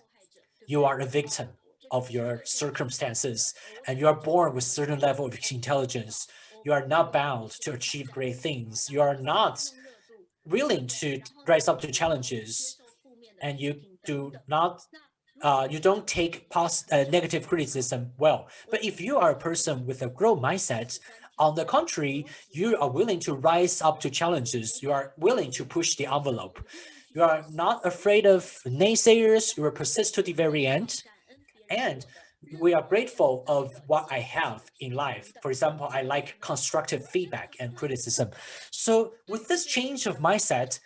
you are a victim of your circumstances and you are born with certain level of intelligence. You are not bound to achieve great things. You are not willing to rise up to challenges, and you do not you don't take negative criticism well. But if you are a person with a growth mindset, on the contrary, you are willing to rise up to challenges. You are willing to push the envelope. You are not afraid of naysayers. You will persist to the very end. And we are grateful of what I have in life. For example, I like constructive feedback and criticism. So with this change of mindset,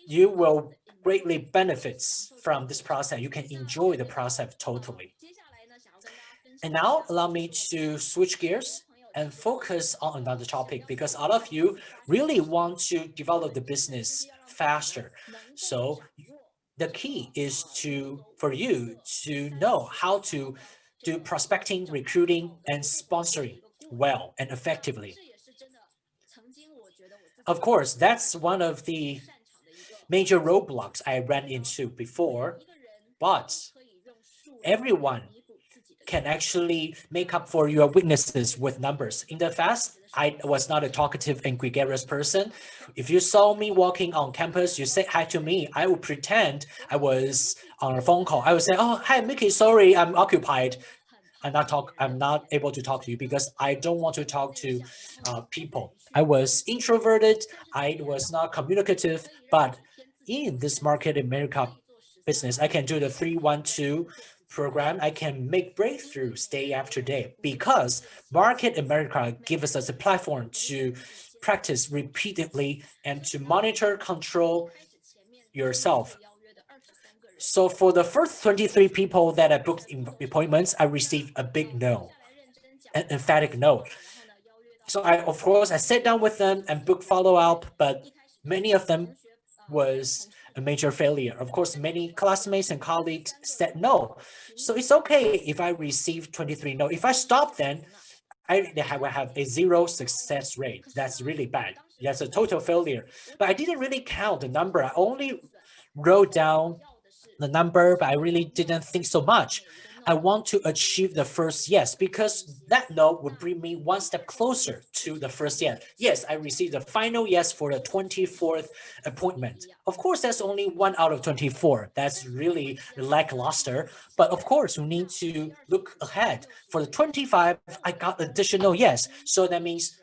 you will greatly benefit from this process. You can enjoy the process totally. And now allow me to switch gears and focus on another topic, because all of you really want to develop the business faster. So the key is for you to know how to do prospecting, recruiting, and sponsoring well and effectively. Of course, that's one of the major roadblocks I ran into before, but everyone can actually make up for your weaknesses with numbers. In the past, I was not a talkative and gregarious person. If you saw me walking on campus, you say hi to me, I would pretend I was on a phone call. I would say, oh, hi, Mickey, sorry, I'm occupied. I'm not able to talk to you because I don't want to talk to people. I was introverted. I was not communicative, but in this Market America business, I can do the 3-1-2 program. I can make breakthroughs day after day because Market America gives us a platform to practice repeatedly and to monitor, control yourself. So for the first 23 people that I booked in appointments, I received a big no, an emphatic no. So of course, I sat down with them and booked follow-up, but many of them was a major failure. Of course, many classmates and colleagues said no. So it's okay if I receive 23 no. If I stop, then I will have a 0 success rate. That's really bad. That's a total failure. But I didn't really count the number. I only wrote down the number, but I really didn't think so much. I want to achieve the first yes, because that no would bring me one step closer to the first yes. Yes, I received the final yes for the 24th appointment. Of course, that's only 1 out of 24. That's really lackluster. But of course, we need to look ahead. For the 25, I got additional yes. So that means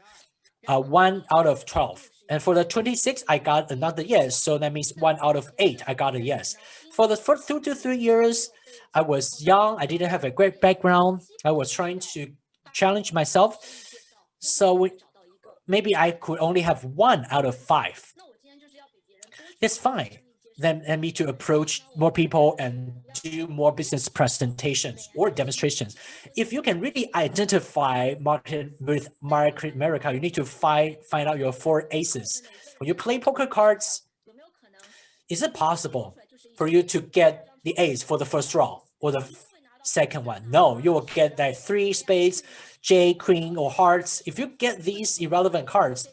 1 out of 12. And for the 26, I got another yes. So that means 1 out of 8, I got a yes. For the first 2 to 3 years, I was young. I didn't have a great background. I was trying to challenge myself. So maybe I could only have 1 out of 5. That's fine. Then I need to approach more people and do more business presentations or demonstrations. If you can really identify market with Market America, you need to find out your 4 aces. When you play poker cards, is it possible for you to get the ace for the first draw or the second one? No, you will get that 3 spades, J, queen, or hearts. If you get these irrelevant cards,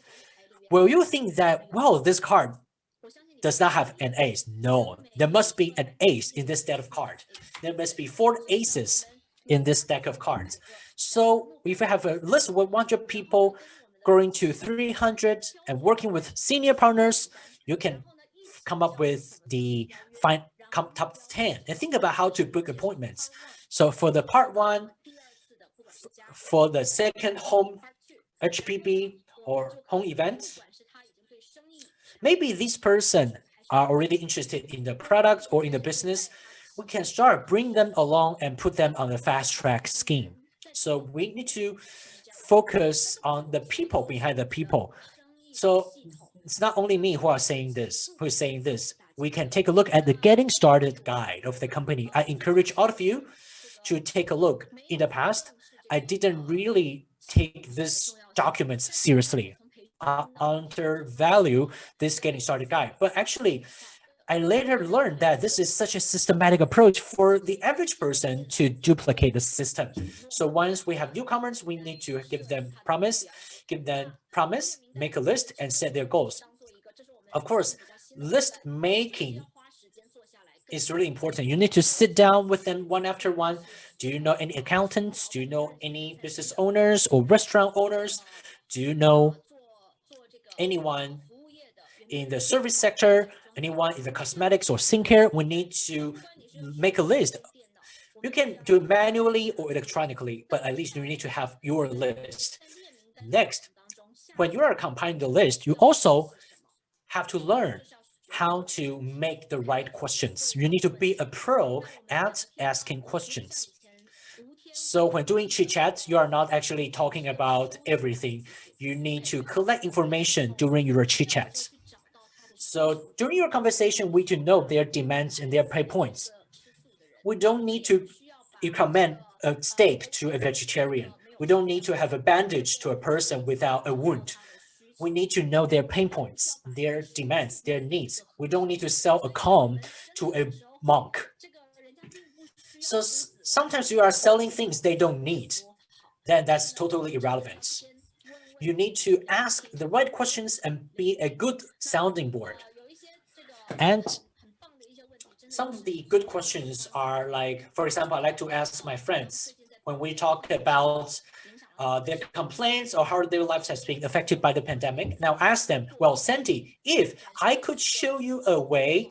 will you think that, well, this card does not have an ace? No, there must be an ace in this deck of cards. There must be 4 aces in this deck of cards. So if you have a list of 100 people growing to 300 and working with senior partners, you can come up with the top 10 and think about how to book appointments. So for the part 1, for the second home HPB or home event, maybe this person are already interested in the product or in the business. We can start bring them along and put them on a fast track scheme. So we need to focus on the people behind the people. So it's not only me who is saying this. We can take a look at the getting started guide of the company. I encourage all of you to take a look. In the past, I didn't really take this documents seriously. I undervalue this getting started guide, but actually I later learned that this is such a systematic approach for the average person to duplicate the system. So once we have newcomers, we need to give them promise, make a list and set their goals. Of course, list making is really important. You need to sit down with them one after one. Do you know any accountants? Do you know any business owners or restaurant owners? Do you know anyone in the service sector, anyone in the cosmetics or skincare? We need to make a list. You can do it manually or electronically, but at least you need to have your list. Next, when you are compiling the list, you also have to learn how to make the right questions. You need to be a pro at asking questions. So when doing chit chat, you are not actually talking about everything. You need to collect information during your chit chat. So during your conversation, we need to know their demands and their pay points. We don't need to recommend a steak to a vegetarian. We don't need to have a bandage to a person without a wound. We need to know their pain points, their demands, their needs. We don't need to sell a comb to a monk. So sometimes you are selling things they don't need. Then that's totally irrelevant. You need to ask the right questions and be a good sounding board. And some of the good questions are like, for example, I like to ask my friends when we talk about their complaints or how their lives has been affected by the pandemic. Now ask them, well, Sandy, if I could show you a way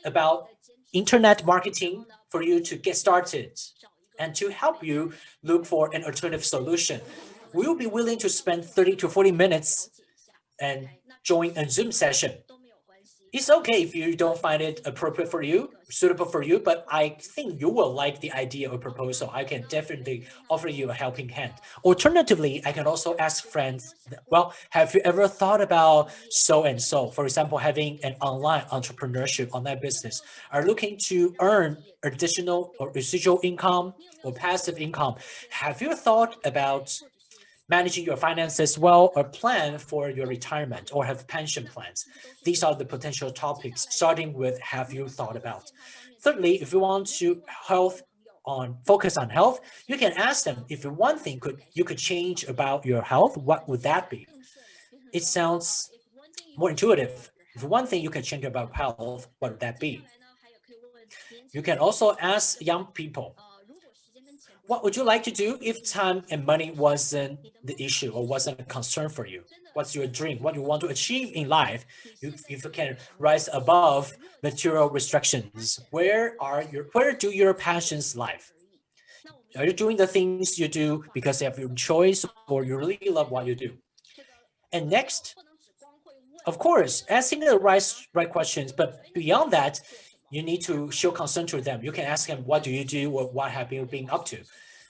about internet marketing for you to get started and to help you look for an alternative solution, will you be willing to spend 30 to 40 minutes and join a Zoom session? It's okay if you don't find it appropriate for you, suitable for you, but I think you will like the idea or proposal. I can definitely offer you a helping hand. Alternatively, I can also ask friends, well, have you ever thought about so and so? For example, having an online entrepreneurship, online business, are looking to earn additional or residual income or passive income. Have you thought about managing your finances well or plan for your retirement or have pension plans? These are the potential topics, starting with have you thought about. Thirdly, if you want to focus on health, you can ask them if one thing you could change about your health, what would that be? It sounds more intuitive. If one thing you can change about health, what would that be? You can also ask young people, what would you like to do if time and money wasn't the issue or wasn't a concern for you? What's your dream? What you want to achieve in life? If you can rise above material restrictions, where do your passions lie? Are you doing the things you do because you have your choice or you really love what you do? And next, of course, asking the right questions, but beyond that, you need to show concern to them. You can ask them, what do you do or what have you been up to?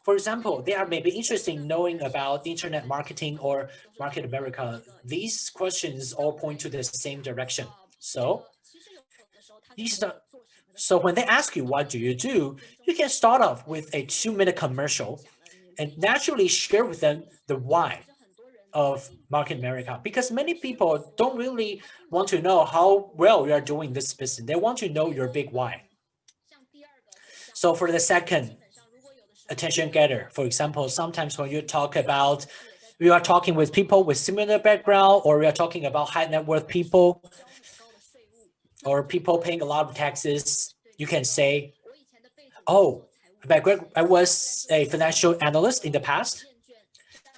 For example, they are maybe interested in knowing about internet marketing or Market America. These questions all point to the same direction. So when they ask you, what do? You can start off with a 2-minute commercial and naturally share with them the why of Market America, because many people don't really want to know how well you are doing this business. They want to know your big why. So for the second attention getter, for example, sometimes when you are talking with people with similar background, or we are talking about high net worth people, or people paying a lot of taxes, you can say, oh, I was a financial analyst in the past,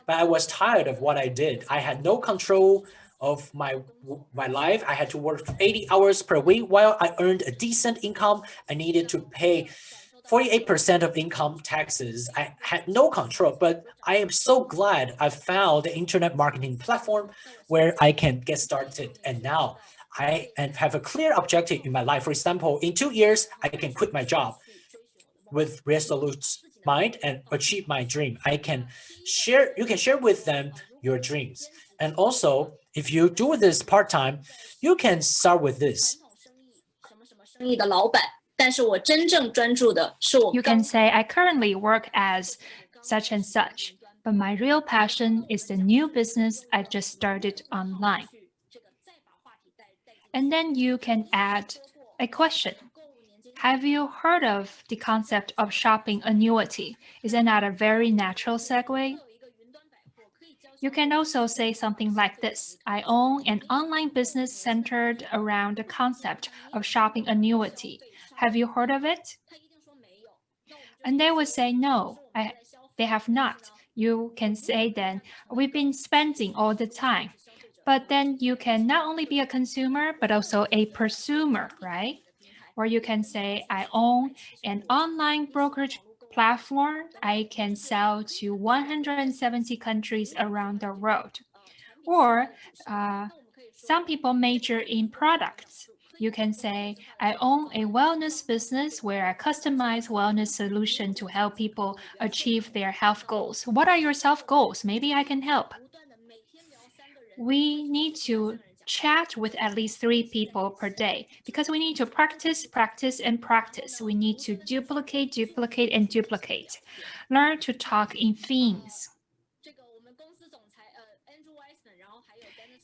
but I was tired of what I did. I had no control of my life. I had to work 80 hours per week. While I earned a decent income, I needed to pay 48% of income taxes. I had no control, but I am so glad I found the internet marketing platform where I can get started. And now I have a clear objective in my life. For example, in 2 years, I can quit my job with resolute mind and achieve my dream. You can share with them your dreams. And also, if you do this part-time, you can start with this. 生意的老板，但是我真正专注的是我 You can say, I currently work as such and such, but my real passion is the new business I just started online. And then you can add a question. Have you heard of the concept of shopping annuity? Isn't that a very natural segue? You can also say something like this. I own an online business centered around the concept of shopping annuity. Have you heard of it? And they would say, no, they have not. You can say then, we've been spending all the time. But then you can not only be a consumer, but also a prosumer, right? Or you can say, I own an online brokerage platform. I can sell to 170 countries around the world. Or some people major in products. You can say, I own a wellness business where I customize wellness solution to help people achieve their health goals. What are your self goals? Maybe I can help. We need to chat with at least 3 people per day because we need to practice, practice, and practice. We need to duplicate, duplicate, and duplicate. Learn to talk in themes.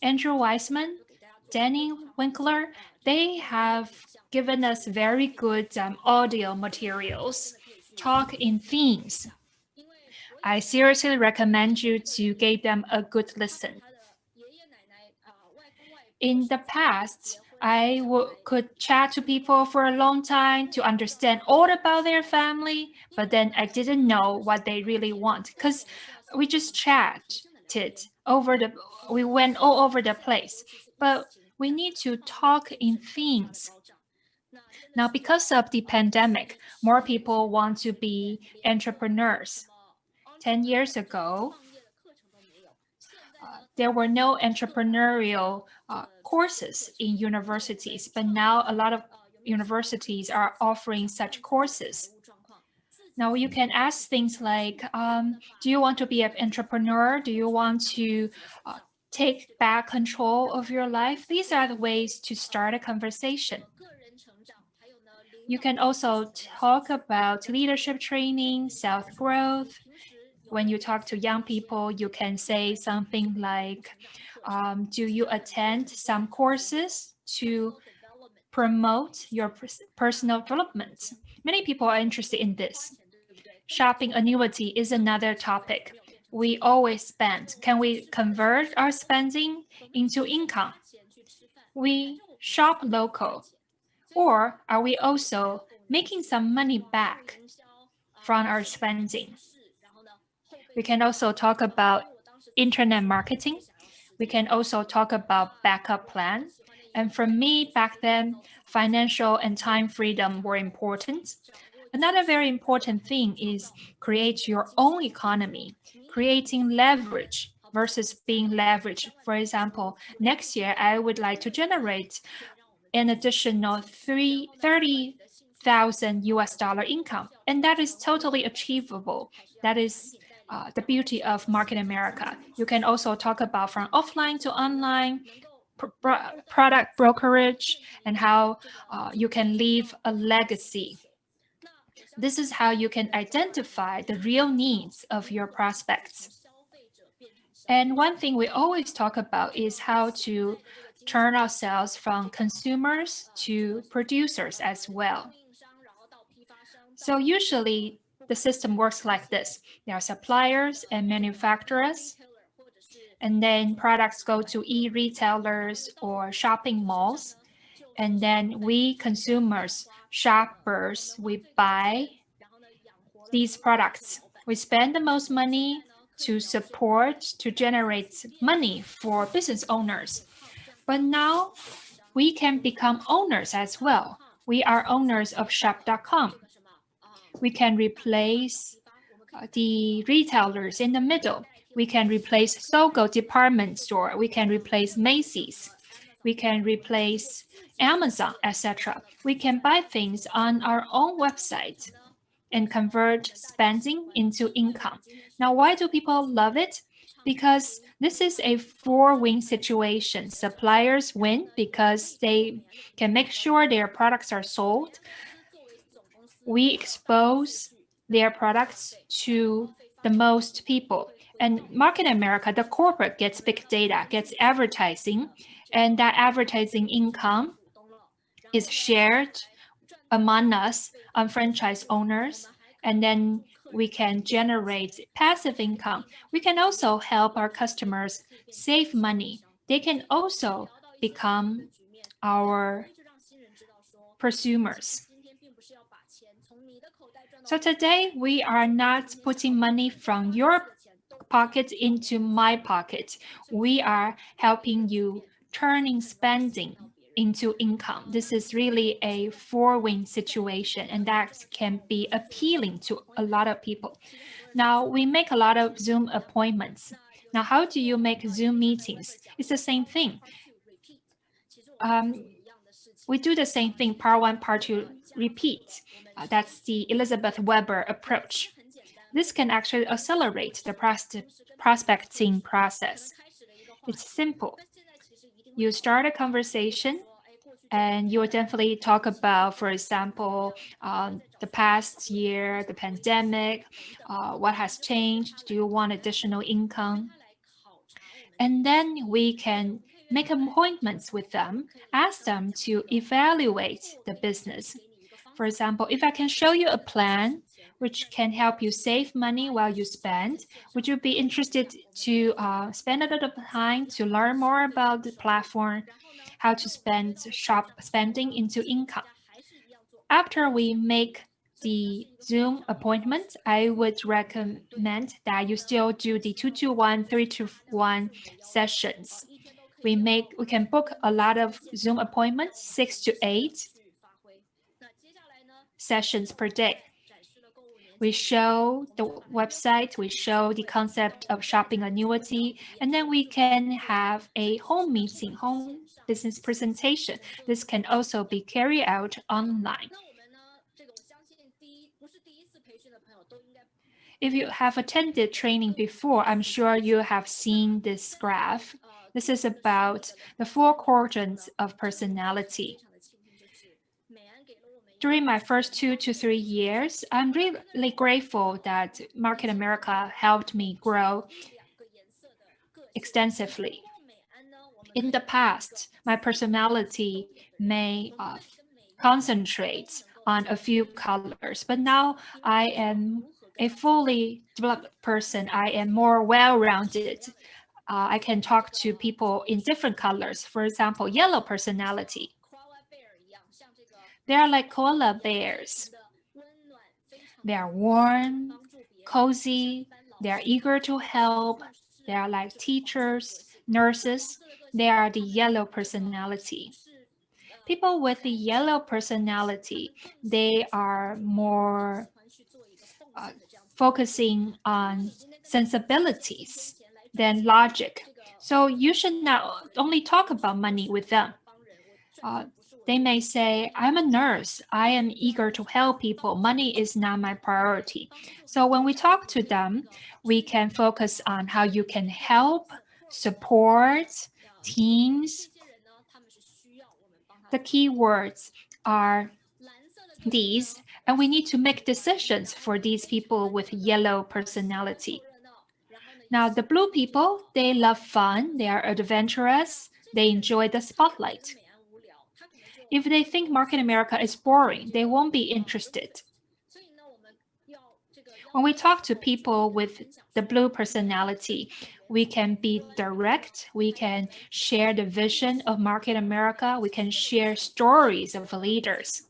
Andrew Weissman, Danny Winkler, they have given us very good audio materials. Talk in themes. I seriously recommend you to give them a good listen. In the past, I could chat to people for a long time to understand all about their family, but then I didn't know what they really want because we just chatted we went all over the place. But we need to talk in themes. Now, because of the pandemic, more people want to be entrepreneurs. 10 years ago, there were no entrepreneurial courses in universities, but now a lot of universities are offering such courses. Now you can ask things like, do you want to be an entrepreneur? Do you want to take back control of your life? These are the ways to start a conversation. You can also talk about leadership training, self-growth. When you talk to young people, you can say something like, do you attend some courses to promote your personal development? Many people are interested in this. Shopping annuity is another topic. We always spend. Can we convert our spending into income? We shop local. Or are we also making some money back from our spending? We can also talk about internet marketing. We can also talk about backup plan. And for me, back then, financial and time freedom were important. Another very important thing is create your own economy, creating leverage versus being leveraged. For example, next year, I would like to generate an additional 30,000 US dollar income. And that is totally achievable. That is the beauty of Market America. You can also talk about from offline to online, product brokerage, and how you can leave a legacy. This is how you can identify the real needs of your prospects. And one thing we always talk about is how to turn ourselves from consumers to producers as well. So usually the system works like this. There are suppliers and manufacturers, and then products go to e-retailers or shopping malls, and then we consumers, shoppers, we buy these products. We spend the most money to support, to generate money for business owners. But now we can become owners as well. We are owners of shop.com. We can replace the retailers in the middle. We can replace Sogo department store. We can replace Macy's. We can replace Amazon, etc. We can buy things on our own website and convert spending into income. Now, why do people love it? Because this is a four-win situation. Suppliers win because they can make sure their products are sold. We expose their products to the most people. And Market America, the corporate gets big data, gets advertising, and that advertising income is shared among us, franchise owners, and then we can generate passive income. We can also help our customers save money. They can also become our prosumers. So today we are not putting money from your pocket into my pocket. We are helping you turning spending into income. This is really a four-win situation, and that can be appealing to a lot of people. Now, we make a lot of Zoom appointments. Now, how do you make Zoom meetings? It's the same thing. We do the same thing, part one, part two, repeat. That's the Elizabeth Weber approach. This can actually accelerate the prospecting process. It's simple. You start a conversation and you will definitely talk about, for example, the past year, the pandemic, what has changed, do you want additional income? And then we can make appointments with them, ask them to evaluate the business. For example, if I can show you a plan which can help you save money while you spend, would you be interested to spend a little time to learn more about the platform, how to spending into income? After we make the Zoom appointment, I would recommend that you still do the 2-to-1, 3-to-1 sessions. We can book a lot of Zoom appointments, 6 to 8 sessions per day. We show the website, we show the concept of shopping annuity, and then we can have a home meeting, home business presentation. This can also be carried out online. If you have attended training before, I'm sure you have seen this graph. This is about the 4 quadrants of personality. During my first 2 to 3 years, I'm really grateful that Market America helped me grow extensively. In the past, my personality may concentrate on a few colors, but now I am a fully developed person. I am more well-rounded. I can talk to people in different colors. For example, yellow personality. They are like koala bears. They are warm, cozy, they are eager to help. They are like teachers, nurses. They are the yellow personality. People with the yellow personality, they are more focusing on sensibilities than logic. So you should not only talk about money with them. They may say, I'm a nurse. I am eager to help people. Money is not my priority. So when we talk to them, we can focus on how you can help, support teams. The key words are these, and we need to make decisions for these people with yellow personality. Now, the blue people, they love fun, they are adventurous, they enjoy the spotlight. If they think Market America is boring, they won't be interested. When we talk to people with the blue personality, we can be direct, we can share the vision of Market America, we can share stories of leaders,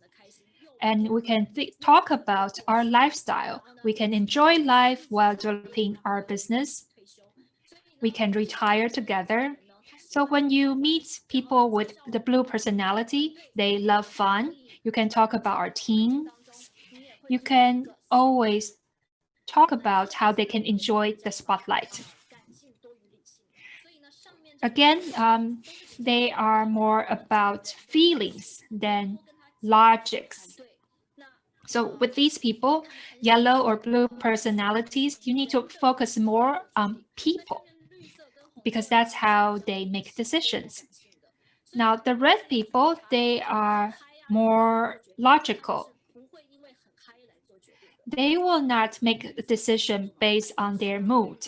and we can talk about our lifestyle. We can enjoy life while developing our business. We can retire together. So when you meet people with the blue personality, they love fun. You can talk about our teams. You can always talk about how they can enjoy the spotlight. Again, they are more about feelings than logics. So with these people, yellow or blue personalities, you need to focus more on people because that's how they make decisions. Now, the red people, they are more logical. They will not make a decision based on their mood.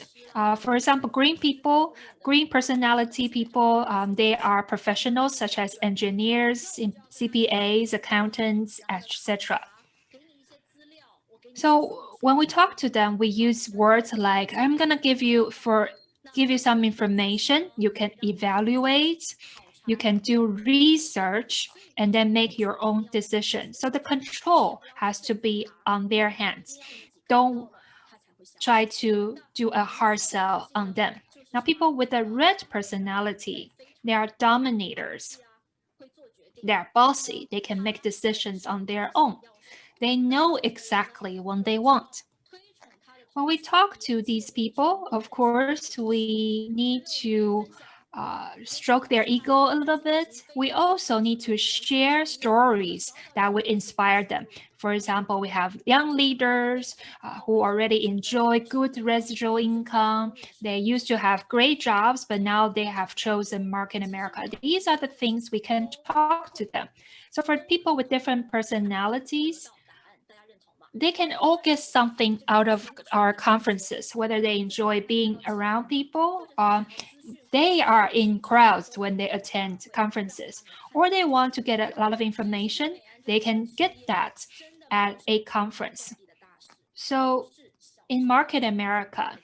For example, green people, green personality people, they are professionals such as engineers, CPAs, accountants, etc. So when we talk to them, we use words like, I'm going to give you some information. You can evaluate, you can do research, and then make your own decision. So the control has to be on their hands. Don't try to do a hard sell on them. Now, people with a red personality, they are dominators. They are bossy. They can make decisions on their own. They know exactly what they want. When we talk to these people, of course, we need to stroke their ego a little bit. We also need to share stories that would inspire them. For example, we have young leaders who already enjoy good residual income. They used to have great jobs, but now they have chosen Market America. These are the things we can talk to them. So for people with different personalities, they can all get something out of our conferences, whether they enjoy being around people, they are in crowds when they attend conferences, or they want to get a lot of information, they can get that at a conference. So in Market America,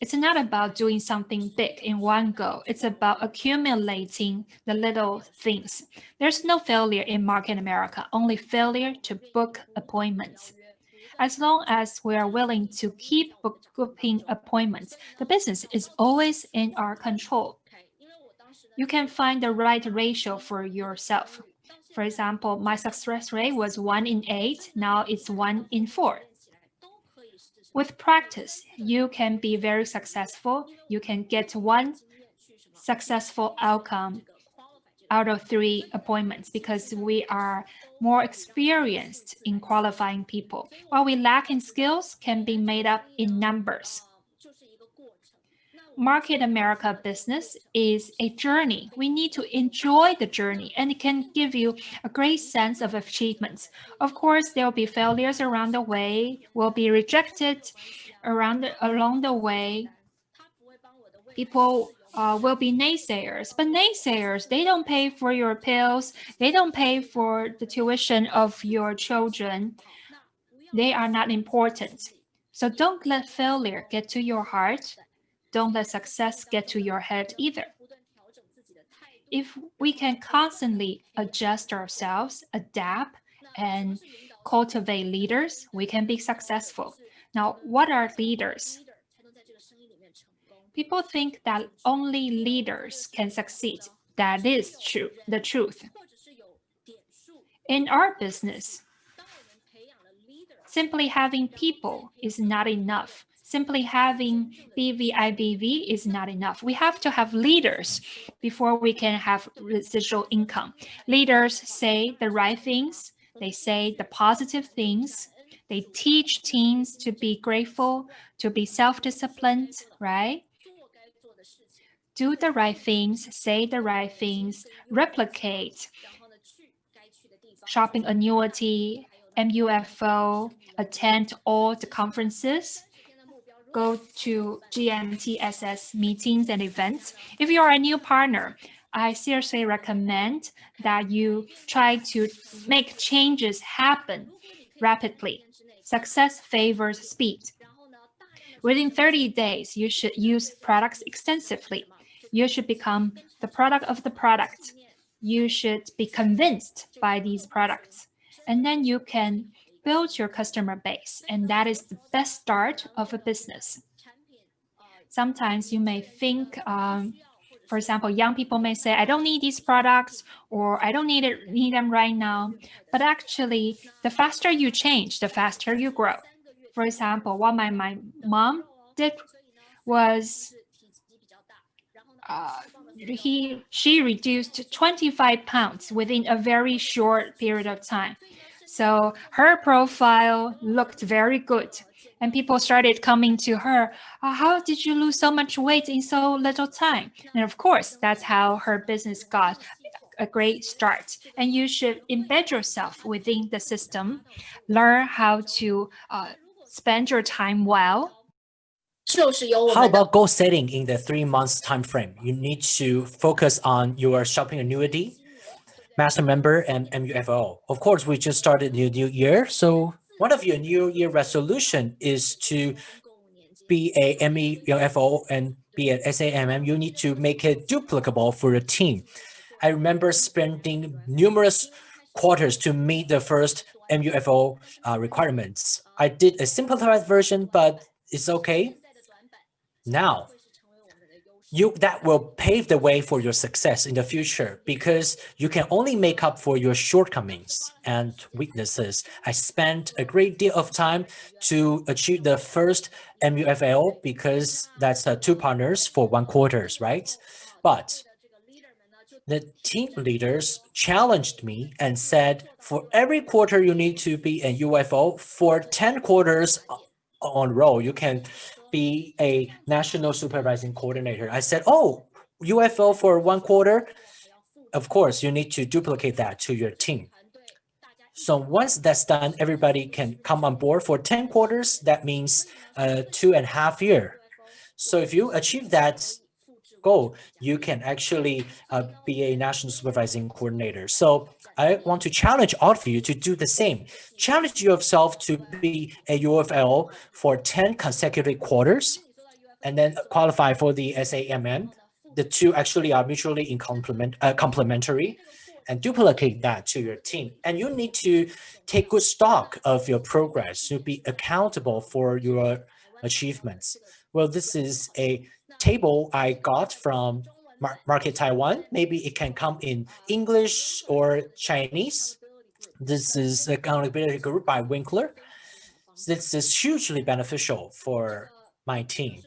it's not about doing something big in one go. It's about accumulating the little things. There's no failure in Market America, only failure to book appointments. As long as we are willing to keep booking appointments, the business is always in our control. You can find the right ratio for yourself. For example, my success rate was 1 in 8, now it's 1 in 4. With practice, you can be very successful. You can get 1 successful outcome out of 3 appointments because we are more experienced in qualifying people. What we lack in skills can be made up in numbers. Market America business is a journey. We need to enjoy the journey, and it can give you a great sense of achievements. Of course, there will be failures around the way, will be rejected along the way. People will be naysayers, but naysayers, they don't pay for your pills, they don't pay for the tuition of your children. They are not important. So don't let failure get to your heart. Don't let success get to your head either. If we can constantly adjust ourselves, adapt, and cultivate leaders, we can be successful. Now, what are leaders? People think that only leaders can succeed. That is true, the truth. In our business, simply having people is not enough. Simply having BVIBV is not enough. We have to have leaders before we can have residual income. Leaders say the right things. They say the positive things. They teach teams to be grateful, to be self-disciplined, right? Do the right things, say the right things, replicate shopping annuity, MUFO, attend all the conferences. go to GMTSS meetings and events. If you are a new partner, I seriously recommend that you try to make changes happen rapidly. Success favors speed. Within 30 days, you should use products extensively. You should become the product of the product. You should be convinced by these products. And then you can build your customer base. And that is the best start of a business. Sometimes you may think, for example, young people may say, I don't need these products, or I don't need them right now. But actually, the faster you change, the faster you grow. For example, what my mom did was she reduced 25 pounds within a very short period of time. So her profile looked very good. And people started coming to her, how did you lose so much weight in so little time? And of course, that's how her business got a great start. And you should embed yourself within the system, learn how to spend your time well. How about goal setting in the 3 months time frame? You need to focus on your shopping annuity, master member, and MUFO. Of course, we just started the new year, so one of your new year resolution is to be a MUFO and be an SAMM. You need to make it duplicable for your team. I remember spending numerous quarters to meet the first MUFO requirements. I did a simplified version, but it's okay. Now, that will pave the way for your success in the future because you can only make up for your shortcomings and weaknesses. I spent a great deal of time to achieve the first MUFL because that's 2 partners for 1 quarter, right? But the team leaders challenged me and said, for every quarter you need to be an UFO. For 10 quarters on row, you can be a national supervising coordinator. I said, oh, UFO for 1 quarter? Of course, you need to duplicate that to your team. So once that's done, everybody can come on board for 10 quarters. That means 2.5 years. So if you achieve that goal, you can actually be a national supervising coordinator. So I want to challenge all of you to do the same. Challenge yourself to be a UFL for 10 consecutive quarters and then qualify for the SAMM. The two actually are mutually complementary, and duplicate that to your team. And you need to take good stock of your progress to be accountable for your achievements. Well, this is a table I got from Market Taiwan. Maybe it can come in English or Chinese. This is Accountability Group by Winkler. This is hugely beneficial for my team.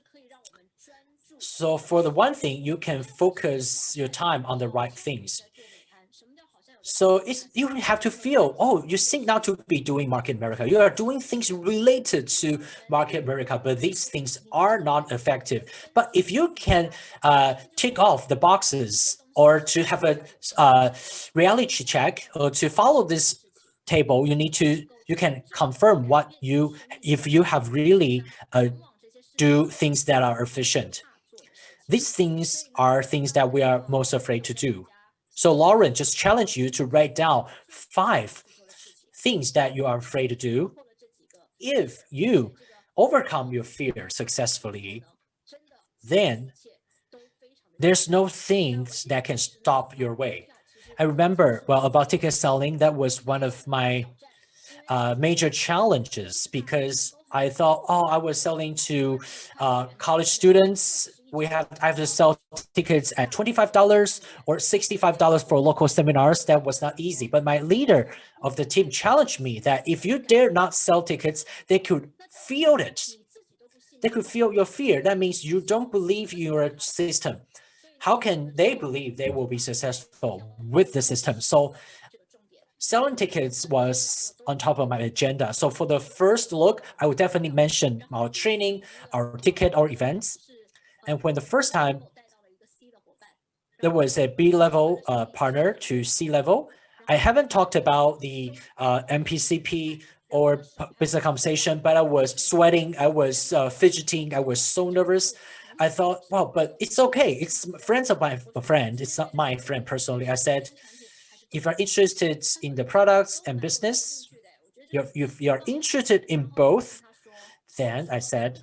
So for the one thing, you can focus your time on the right things. So you have to feel, oh, you seem not to be doing Market America. You are doing things related to Market America, but these things are not effective. But if you can tick off the boxes or to have a reality check or to follow this table, you can confirm if you have really do things that are efficient. These things are things that we are most afraid to do. So Lauren just challenged you to write down 5 things that you are afraid to do. If you overcome your fear successfully, then there's no things that can stop your way. I remember, well, about ticket selling, that was one of my major challenges because I thought, oh, I was selling to college students. I have to sell tickets at $25 or $65 for local seminars. That was not easy. But my leader of the team challenged me that if you dare not sell tickets, they could feel it. They could feel your fear. That means you don't believe in your system. How can they believe they will be successful with the system? So selling tickets was on top of my agenda. So for the first look, I would definitely mention our training, our ticket, our events. And when the first time there was a B-level partner to C-level, I haven't talked about the MPCP or business conversation, but I was sweating, I was fidgeting, I was so nervous. I thought, well, but it's okay. It's friends of my friend. It's not my friend personally. I said, if you're interested in the products and business, if you're interested in both, then I said,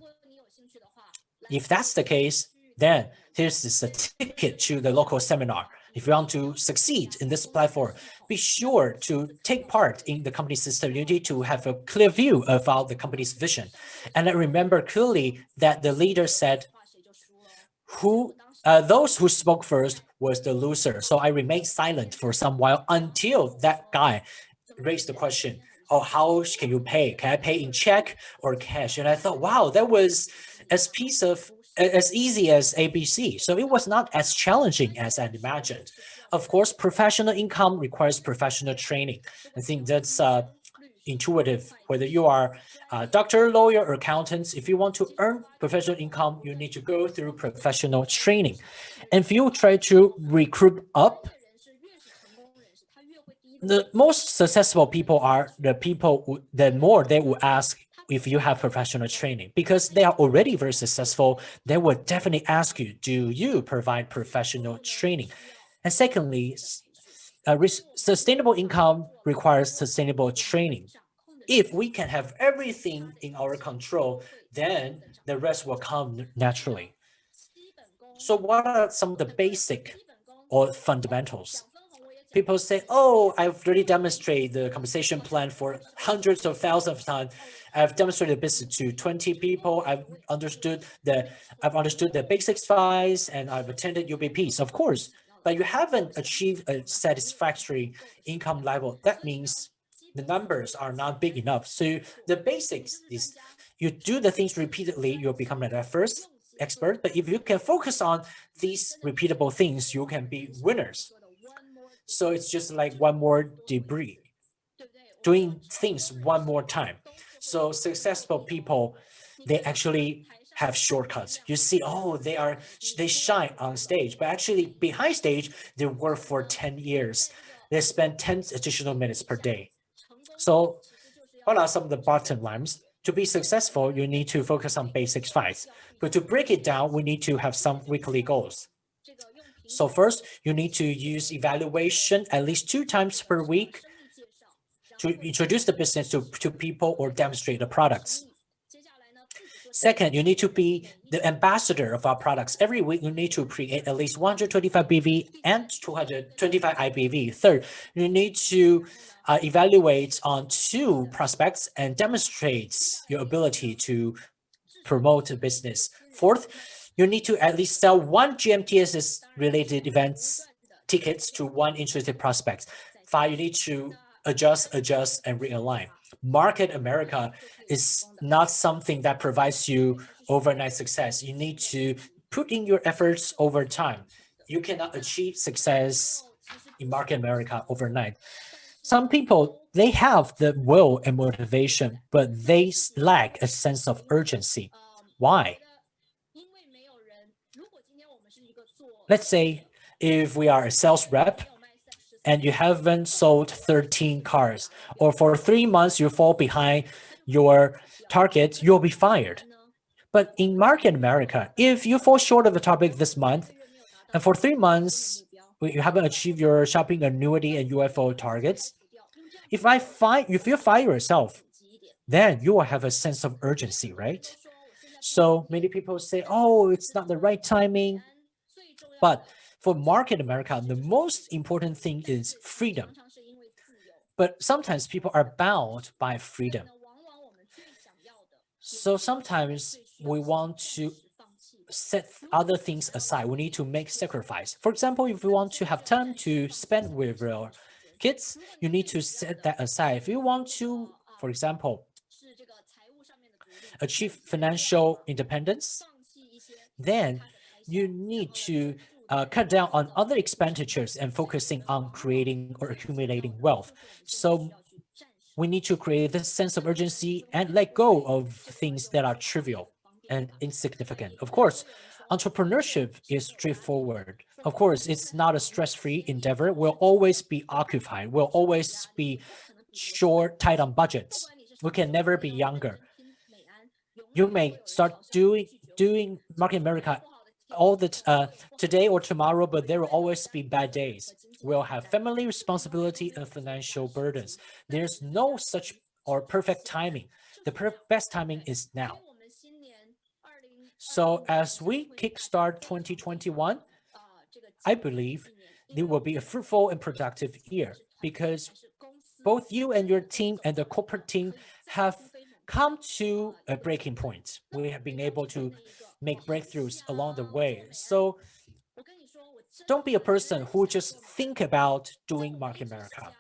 if that's the case, then here's this a ticket to the local seminar. If you want to succeed in this platform, be sure to take part in the company system. You need to have a clear view about the company's vision. And I remember clearly that the leader said, those who spoke first was the loser. So I remained silent for some while until that guy raised the question, oh, how can you pay? Can I pay in check or cash? And I thought, wow, that was as easy as ABC. So it was not as challenging as I imagined. Of course, professional income requires professional training. I think that's intuitive, whether you are a doctor, lawyer, or accountant. If you want to earn professional income, you need to go through professional training. And if you try to recruit up, the most successful people are the people that more they will ask if you have professional training, because they are already very successful. They will definitely ask you, do you provide professional training? And secondly, sustainable income requires sustainable training. If we can have everything in our control, then the rest will come naturally. So what are some of the basic or fundamentals? People say, oh, I've already demonstrated the compensation plan for hundreds of thousands of times. I've demonstrated business to 20 people. I've understood the basic advice, and I've attended UBPs, of course, but you haven't achieved a satisfactory income level. That means the numbers are not big enough. So the basics is you do the things repeatedly, you'll become an first expert. But if you can focus on these repeatable things, you can be winners. So it's just like one more debris, doing things one more time. So successful people, they actually have shortcuts. You see, oh, they shine on stage, but actually behind stage, they work for 10 years. They spend 10 additional minutes per day. So what are some of the bottom lines? To be successful, you need to focus on basic facts. But to break it down, we need to have some weekly goals. So first, you need to use evaluation at least 2 times per week to introduce the business to people or demonstrate the products. Second, you need to be the ambassador of our products. Every week, you need to create at least 125 BV and 225 IBV. Third, you need to evaluate on 2 prospects and demonstrate your ability to promote a business. Fourth, you need to at least sell 1 GMTSS related events tickets to 1 interested prospect. 5, you need to adjust, and realign. Market America is not something that provides you overnight success. You need to put in your efforts over time. You cannot achieve success in Market America overnight. Some people, they have the will and motivation, but they lack a sense of urgency. Why? Let's say if we are a sales rep and you haven't sold 13 cars, or for 3 months you fall behind your target, you'll be fired. But in Market America, if you fall short of the target this month, and for 3 months you haven't achieved your shopping annuity and UFO targets, if you fire yourself, then you will have a sense of urgency, right? So many people say, oh, it's not the right timing. But for Market America, the most important thing is freedom. But sometimes people are bound by freedom. So sometimes we want to set other things aside. We need to make sacrifice. For example, if you want to have time to spend with your kids, you need to set that aside. If you want to, for example, achieve financial independence, then you need to cut down on other expenditures and focusing on creating or accumulating wealth. So we need to create this sense of urgency and let go of things that are trivial and insignificant. Of course, entrepreneurship is straightforward. Of course, it's not a stress-free endeavor. We'll always be occupied. We'll always be short, tight on budgets. We can never be younger. You may start doing Market America all the today or tomorrow, but there will always be bad days. We'll have family responsibility and financial burdens. There's no such or perfect timing. The best timing is now. So as we kickstart 2021, I believe it will be a fruitful and productive year because both you and your team and the corporate team have come to a breaking point. We have been able to make breakthroughs along the way. So don't be a person who just think about doing Market America.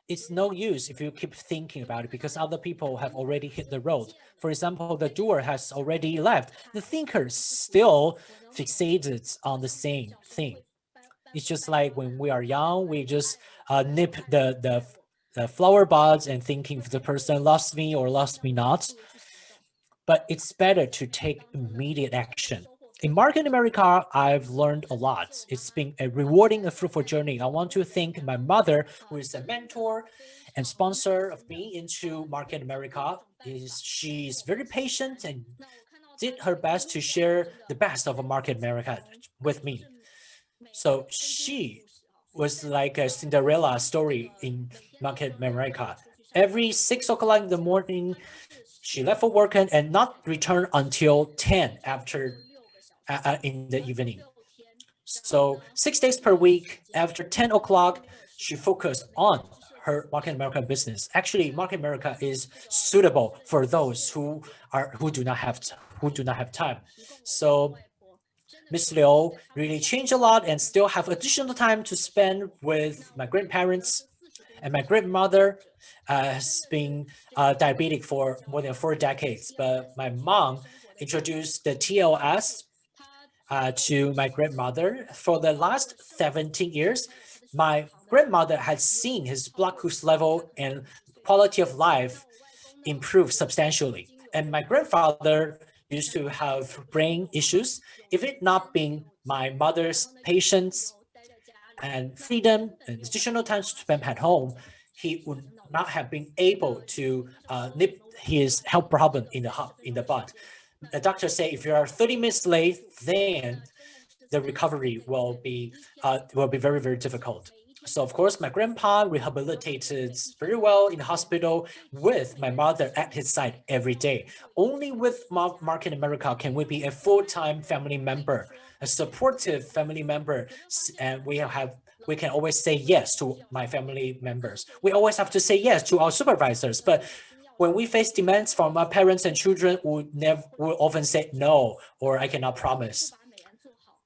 It's no use if you keep thinking about it because other people have already hit the road. For example, the doer has already left. The thinker still fixated on the same thing. It's just like when we are young, we just nip the flower buds and thinking if the person loves me or loves me not. But it's better to take immediate action. In Market America, I've learned a lot. It's been a rewarding and fruitful journey. I want to thank my mother, who is a mentor and sponsor of me into Market America. She's very patient and did her best to share the best of Market America with me. So she was like a Cinderella story in Market America. Every 6 o'clock in the morning, she left for work and not return until 10 after in the evening. So 6 days per week after 10 o'clock, she focused on her Market America business. Actually, Market America is suitable for those who do not have time. So Miss Liu really changed a lot and still have additional time to spend with my grandparents. And my grandmother has been diabetic for more than 4 decades, but my mom introduced the TLS to my grandmother. For the last 17 years, my grandmother had seen his blood glucose level and quality of life improve substantially. And my grandfather used to have brain issues. If it not been my mother's patience and freedom and additional time to spend at home, he would not have been able to nip his health problem in the bud. The doctor say if you are 30 minutes late, then the recovery will be very, very difficult. So of course, my grandpa rehabilitated very well in the hospital with my mother at his side every day. Only with Market America can we be a full-time family member, a supportive family member, and we can always say yes to my family members. We always have to say yes to our supervisors, but when we face demands from our parents and children, we often say no, or I cannot promise.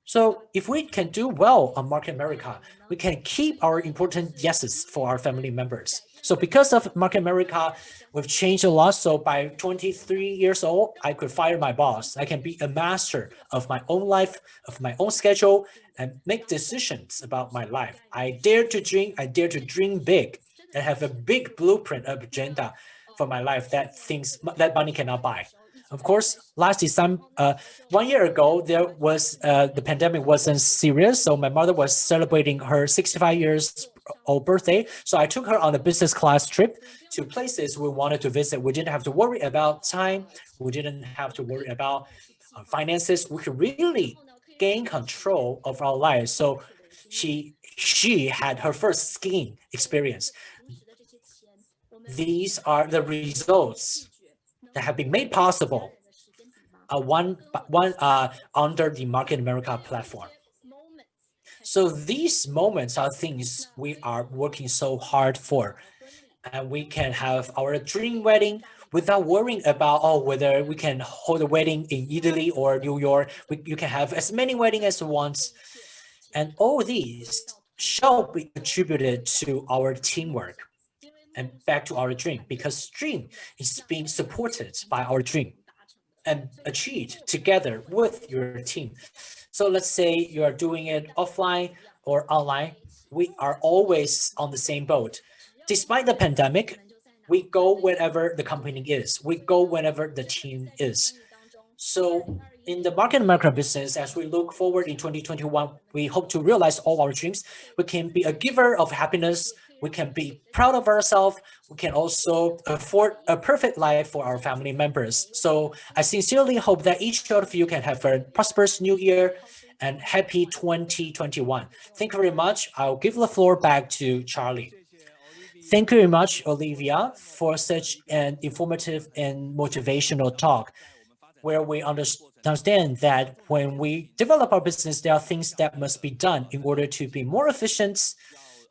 So if we can do well on Market America, we can keep our important yeses for our family members. So because of Market America, we've changed a lot. So by 23 years old, I could fire my boss. I can be a master of my own life, of my own schedule, and make decisions about my life. I dare to dream big and have a big blueprint of agenda for my life that money cannot buy. Of course, last December, 1 year ago, there was the pandemic wasn't serious, so my mother was celebrating her 65 years old birthday. So I took her on a business class trip to places we wanted to visit. We didn't have to worry about time. We didn't have to worry about finances. We could really gain control of our lives. So she had her first skiing experience. These are the results that have been made possible under the Market America platform. So these moments are things we are working so hard for, and we can have our dream wedding without worrying about whether we can hold a wedding in Italy or New York. You can have as many weddings as you want, and all these shall be attributed to our teamwork and back to our dream, because dream is being supported by our dream and achieved together with your team. So let's say you are doing it offline or online, we are always on the same boat. Despite the pandemic, we go wherever the company is. We go whenever the team is. So in the Market America business, as we look forward in 2021, we hope to realize all our dreams. We can be a giver of happiness. we can be proud of ourselves. We can also afford a perfect life for our family members. So I sincerely hope that each of you can have a prosperous new year and happy 2021. Thank you very much. I'll give the floor back to Charlie. Thank you very much, Olivia, for such an informative and motivational talk, where we understand that when we develop our business, there are things that must be done in order to be more efficient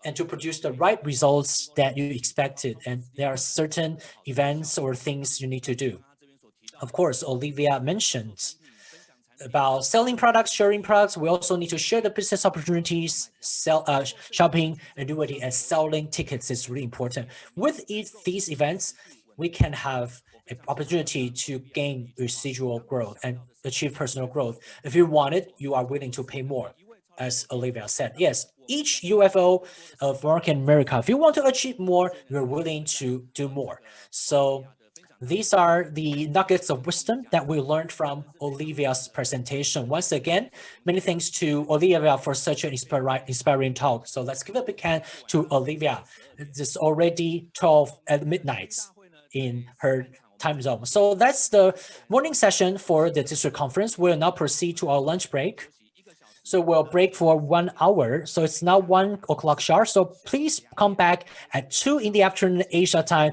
and to produce the right results that you expected. And there are certain events or things you need to do. Of course, Olivia mentioned about selling products, sharing products. We also need to share the business opportunities. Shopping, annuity, and selling tickets is really important. With these events, we can have an opportunity to gain residual growth and achieve personal growth. If you want it, you are willing to pay more, as Olivia said. Yes, each UFO of market America, if you want to achieve more, you're willing to do more. So these are the nuggets of wisdom that we learned from Olivia's presentation. Once again, many thanks to Olivia for such an inspiring talk. So let's give a big hand to Olivia. It's already 12 at midnight in her time zone. So that's the morning session for the district conference. We'll now proceed to our lunch break. So we'll break for 1 hour. So it's now 1 o'clock sharp. So please come back at 2 in the afternoon Asia time